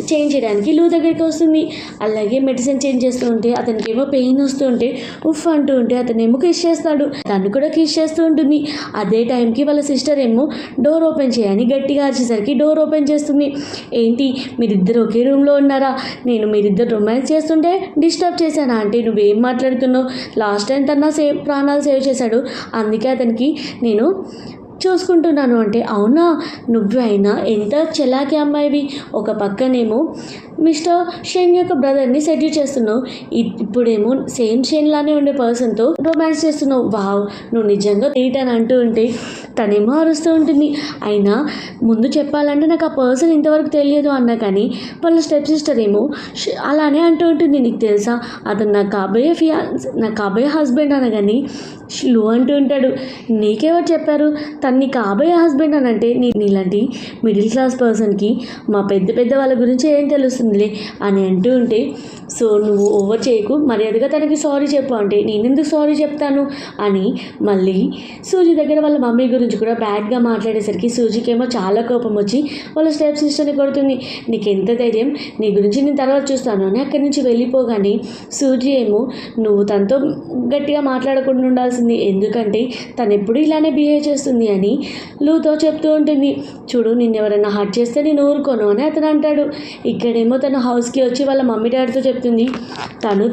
చేంజ్ చేయడానికి లూ దగ్గరికి వస్తుంది. అలాగే మెడిసిన్ చేంజ్ చేస్తూ ఉంటే అతనికి ఏమో పెయిన్ వస్తూ ఉంటే ఉఫ్ అంటూ ఉంటే అతనేమో కిస్ చేస్తాడు, తను కూడా కిస్ చేస్తూ ఉంటుంది. అదే టైంకి వాళ్ళ సిస్టర్ ఏమో డోర్ ఓపెన్ చేయని గట్టిగా అరిచేసరికి డోర్ ఓపెన్ చేస్తుంది. ఏంటి మీరిద్దరు ఒకే రూమ్లో ఉన్నారా, నేను మీరిద్దరు రొమాన్స్ చేస్తుంటే డిస్టర్బ్ చేశానా అంటే, నువ్వేం మాట్లాడుతున్నావు, లాస్ట్ టైం తన ప్రాణాలు సేవ్ చేశాడు అందుకే అతనికి నేను చూసుకుంటున్నాను అంటే, అవునా నువ్వు అయినా ఎంత చెలాకి అమ్మాయివి, ఒక పక్కనేమో మిస్టర్ షేన్ యొక్క బ్రదర్ని సెటిల్ చేస్తున్నావు, ఇప్పుడేమో సేమ్ షేన్ లానే ఉండే పర్సన్తో రొమాన్స్ చేస్తున్నావు. వావ్, నువ్వు నిజంగా గ్రేట్ అని అంటూ ఉంటే తనేమో అరుస్తూ ఉంటుంది. అయినా ముందు చెప్పాలంటే నాకు ఆ పర్సన్ ఇంతవరకు తెలియదు అన్నా కానీ వాళ్ళ స్టెప్ సిస్టర్ ఏమో అలానే అంటూ ఉంటుంది. నీకు తెలుసా అతను నా కాబోయే హస్బెండ్ అనగాని లు అంటూ ఉంటాడు. నీకెవరు చెప్పారు తను నీ కాబోయే హస్బెండ్ అని అంటే? నీలాంటి మిడిల్ క్లాస్ పర్సన్కి మా పెద్ద వాళ్ళ గురించి ఏం తెలుస్తుందిలే అని అంటూ ఉంటే, సో నువ్వు ఓవర్ చేయకు, మర్యాదగా తనకి సారీ చెప్పు అంటే, నేనెందుకు సారీ చెప్తాను అని మళ్ళీ సూజీ దగ్గర వాళ్ళ మమ్మీ గురించి కూడా బ్యాడ్గా మాట్లాడేసరికి సూజీకేమో చాలా కోపం వచ్చి వాళ్ళ స్టెప్ సిస్టర్ని కొడుతుంది. నీకు ఎంత ధైర్యం, నీ గురించి నేను తర్వాత చూస్తాను అని అక్కడి నుంచి వెళ్ళిపోగానే సూజీ ఏమో నువ్వు తనతో గట్టిగా మాట్లాడకుండా ఉండాల్సింది, ఎందుకంటే తను ఎప్పుడు ఇలానే బిహేవ్ చేస్తుంది అని లూతో చెప్తూ ఉంటుంది. చూడు నిన్ను ఎవరైనా హర్ట్ చేస్తే నేను ఊరుకోను అని అతను అంటాడు. ఇక్కడేమో తన హౌస్కి వచ్చి వాళ్ళ మమ్మీ డాడీతో చెప్తుంది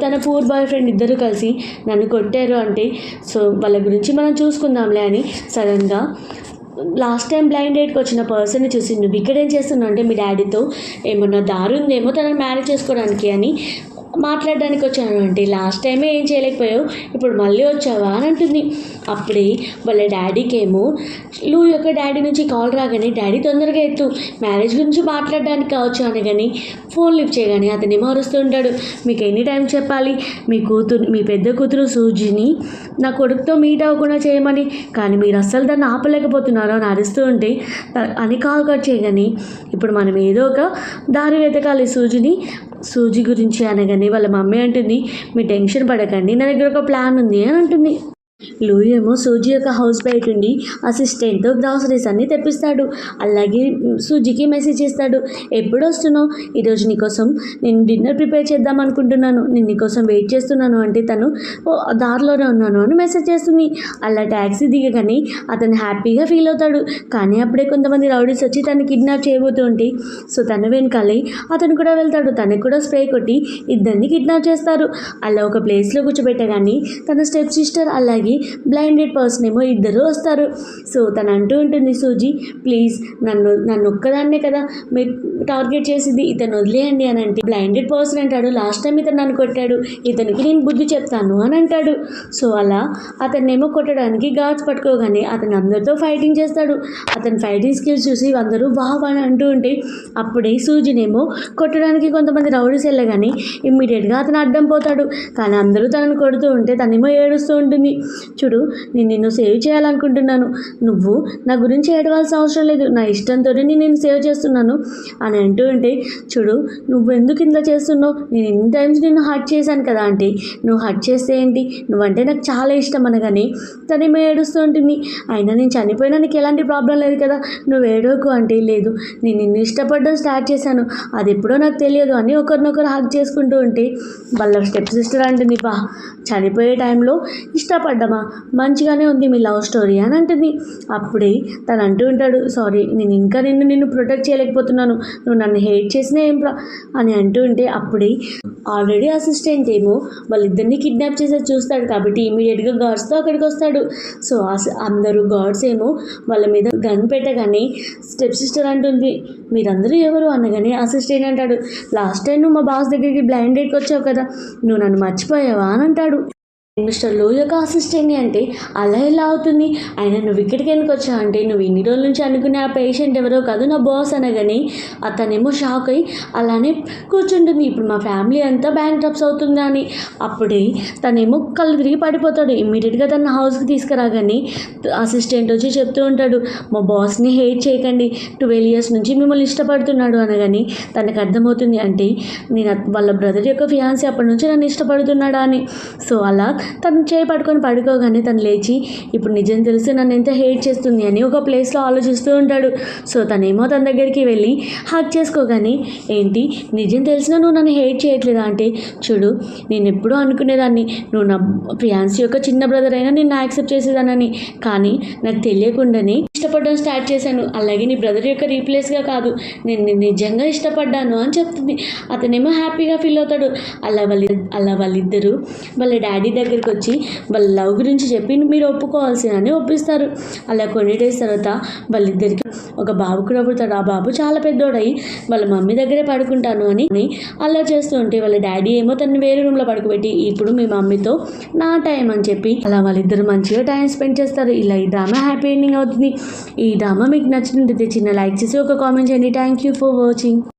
తన పూర్ బాయ్ ఫ్రెండ్ ఇద్దరు కలిసి నన్ను కొట్టారు అంటే, సో వాళ్ళ గురించి మనం చూసుకుందాంలే అని సడన్గా లాస్ట్ టైం బ్లైండ్ డేట్కి వచ్చిన పర్సన్ని చూసి నువ్వు ఇక్కడేం చేస్తున్నావు అంటే, మీ డాడీతో ఏమన్నా దారి ఉందేమో తనని మ్యారేజ్ చేసుకోవడానికి అని మాట్లాడడానికి వచ్చాను అంటే, లాస్ట్ టైమే ఏం చేయలేకపోయావు, ఇప్పుడు మళ్ళీ వచ్చావా అని అంటుంది. అప్పుడే వాళ్ళ డాడీకేమో లూ యొక్క డాడీ నుంచి కాల్ రాగానే, డాడీ తొందరగా ఎత్తు, మ్యారేజ్ గురించి మాట్లాడడానికి కావచ్చు అనగాని ఫోన్ లిఫ్ట్ చేయగానే అతనేమో అరుస్తూ ఉంటాడు. మీకు ఎనీ టైం చెప్పాలి, మీ పెద్ద కూతురు సూజీని నా కొడుకుతో మీట్ అవ్వకుండా చేయమని, కానీ మీరు అస్సలు దాన్ని ఆపలేకపోతున్నారు అని అరుస్తూ ఉంటే అని కాల్ కట్ చేయగానే, ఇప్పుడు మనం ఏదో ఒక దారి వెతకాలి సూజీ గురించి అనగానే వాళ్ళ మమ్మీ అంటుంది, మీ టెన్షన్ పడకండి, నా దగ్గర ఒక ప్లాన్ ఉంది అని అంటుంది. లూ ఏమో సూజీ యొక్క హౌస్ బయట ఉండి అసిస్టెంట్తో గ్రాసరీస్ అన్నీ తెప్పిస్తాడు. అలాగే సూజీకి మెసేజ్ చేస్తాడు, ఎప్పుడు వస్తున్నావు, ఈరోజు నీకోసం నేను డిన్నర్ ప్రిపేర్ చేద్దాం అనుకుంటున్నాను, నేను నీకోసం వెయిట్ చేస్తున్నాను అంటే తను దారిలోనే ఉన్నాను అని మెసేజ్ చేస్తుంది. అలా ట్యాక్సీ దిగగానే అతను హ్యాపీగా ఫీల్ అవుతాడు. కానీ అప్పుడే కొంతమంది రౌడీస్ వచ్చి తను కిడ్నాప్ చేయబోతూ ఉంటే, సో తన వెనకాలే అతను కూడా వెళ్తాడు. తనకు కూడా స్ప్రే కొట్టి ఇద్దరిని కిడ్నాప్ చేస్తారు. అలా ఒక ప్లేస్లో కూర్చోబెట్టగానే తన స్టెప్ సిస్టర్ అలాగే బ్లైండెడ్ పర్సన్ ఏమో ఇద్దరు వస్తారు. సో తను అంటూ ఉంటుంది, సూజీ ప్లీజ్ నన్ను ఒక్కదాన్నే కదా మీరు టార్గెట్ చేసింది, ఇతను వదిలేయండి అని అంటే, బ్లైండెడ్ పర్సన్ అంటాడు, లాస్ట్ టైం ఇతను నన్ను కొట్టాడు, ఇతనికి నేను బుద్ధి చెప్తాను అని అంటాడు. సో అలా అతన్నేమో కొట్టడానికి గార్డ్స్ పట్టుకోగానే అతను అందరితో ఫైటింగ్ చేస్తాడు. అతని ఫైటింగ్ స్కిల్స్ చూసి అందరూ వావ్ అని అంటూ ఉంటే, అప్పుడే సూజీనేమో కొట్టడానికి కొంతమంది రౌడీస్ వెళ్ళగానే ఇమ్మీడియట్గా అతను అడ్డం పోతాడు. కానీ అందరూ తనను కొడుతూ ఉంటే తనేమో ఏడుస్తూ ఉంటుంది. చూడు నేను నిన్ను సేవ్ చేయాలనుకుంటున్నాను, నువ్వు నా గురించి ఏడవాల్సిన అవసరం లేదు, నా ఇష్టంతోనే నేను నిన్ను సేవ్ చేస్తున్నాను అని అంటూ ఉంటే, చూడు నువ్వు ఎందుకు ఇంత చేస్తున్నావు, నేను ఎన్ని టైమ్స్ నిన్ను హర్ట్ చేశాను కదా అంటే, నువ్వు హర్ట్ చేస్తే ఏంటి, నువ్వంటే నాకు చాలా ఇష్టం అనగానే తనేమో ఏడుస్తూ ఉంటుంది. అయినా నేను చనిపోయినా నీకు ఎలాంటి ప్రాబ్లం లేదు కదా, నువ్వు ఏడవకు అంటే, లేదు నేను నిన్ను ఇష్టపడడం స్టార్ట్ చేశాను, అది ఎప్పుడో నాకు తెలియదు అని ఒకరినొకరు హక్ చేసుకుంటూ ఉంటే వాళ్ళ స్టెప్ సిస్టర్ అంటుంది, బా చనిపోయే టైంలో ఇష్టపడ్డామా, మంచిగానే ఉంది మీ లవ్ స్టోరీ అని అంటుంది. అప్పుడే తను అంటూ ఉంటాడు, సారీ నేను ఇంకా నిన్ను ప్రొటెక్ట్ చేయలేకపోతున్నాను, నువ్వు నన్ను హేట్ చేసినా అని అంటూ ఉంటే, అప్పుడే ఆల్రెడీ అసిస్టెంట్ ఏమో వాళ్ళిద్దరిని కిడ్నాప్ చేసేది చూస్తాడు కాబట్టి ఇమీడియట్గా గార్డ్స్తో అక్కడికి వస్తాడు. సో అందరూ గార్డ్స్ ఏమో వాళ్ళ మీద గన్ పెట్టగానే స్టెప్ సిస్టర్ అంటుంది, మీరందరూ ఎవరు అనగానే అసిస్టెంట్ అంటాడు, లాస్ట్ టైం నువ్వు మా బాస్ దగ్గరికి బ్లైండ్ డేట్కి వచ్చావు కదా, నువ్వు నన్ను మర్చిపోయావా అని అంటాడు. మిస్టర్ లో యొక్క అసిస్టెంట్ని అంటే అలా ఎలా అవుతుంది, అయినా నువ్వు ఇక్కడికి ఎందుకు వచ్చావు అంటే, నువ్వు ఇన్ని రోజుల నుంచి అనుకునే ఆ పేషెంట్ ఎవరో కాదు నా బాస్ అనగానే అతనేమో షాక్ అయ్యి అలానే కూర్చుంటుంది. ఇప్పుడు మా ఫ్యామిలీ అంతా బ్యాంక్ డ్రాప్స్ అవుతుందా అని. అప్పుడే తనేమో కళ్ళు తిరిగి పడిపోతాడు. ఇమ్మీడియట్గా తన హౌస్కి తీసుకురాగానే అసిస్టెంట్ వచ్చి చెప్తూ ఉంటాడు, మా బాస్ని హేట్ చేయకండి, 12 years నుంచి మిమ్మల్ని ఇష్టపడుతున్నాడు అనగాని తనకు అర్థమవుతుంది, అంటే నేను వాళ్ళ బ్రదర్ యొక్క ఫియాన్సీ అప్పటి నుంచి నన్ను ఇష్టపడుతున్నాడా అని. సో అలా తను చేయి పట్టుకొని పడుకోగానే తను లేచి ఇప్పుడు నిజం తెలిసి నన్ను ఎంత హేట్ చేస్తుంది అని ఒక ప్లేస్లో ఆలోచిస్తూ ఉంటాడు. సో తనేమో తన దగ్గరికి వెళ్ళి హక్ చేసుకోగానే, ఏంటి నిజం తెలిసినా నువ్వు నన్ను హేట్ చేయట్లేదా అంటే, చూడు నేను ఎప్పుడూ అనుకునేదాన్ని నువ్వు నా ఫియాన్సీ యొక్క చిన్న బ్రదర్ అయినా నిన్ను యాక్సెప్ట్ చేసేదానని, కానీ నాకు తెలియకుండానే ఇష్టపడడం స్టార్ట్ చేశాను. అలాగే నీ బ్రదర్ యొక్క రీప్లేస్గా కాదు, నేను నిన్ను నిజంగా ఇష్టపడ్డాను అని చెప్తుంది. అతనేమో హ్యాపీగా ఫీల్ అవుతాడు. వాళ్ళిద్దరూ వాళ్ళ డాడీ దగ్గరికి వచ్చి వాళ్ళ లవ్ గురించి చెప్పి మీరు ఒప్పుకోవాల్సిందని ఒప్పిస్తారు. అలా కొన్ని డేస్ తర్వాత వాళ్ళిద్దరికి ఒక బాబు కూడా పుడతాడు. ఆ బాబు చాలా పెద్దోడై వాళ్ళ మమ్మీ దగ్గరే పడుకుంటాను అని అలా చేస్తూ ఉంటే వాళ్ళ డాడీ ఏమో తను వేరే రూమ్లో పడుకోబెట్టి ఇప్పుడు మీ మమ్మీతో నా టైం అని చెప్పి అలా వాళ్ళిద్దరు మంచిగా టైం స్పెండ్ చేస్తారు. ఇలా ఈ డ్రామా హ్యాపీ ఎండింగ్ అవుతుంది. ఈ డ్రామా మీకు నచ్చినట్లయితే చిన్న లైక్ చేసి ఒక కామెంట్ చేయండి. Thank you for watching.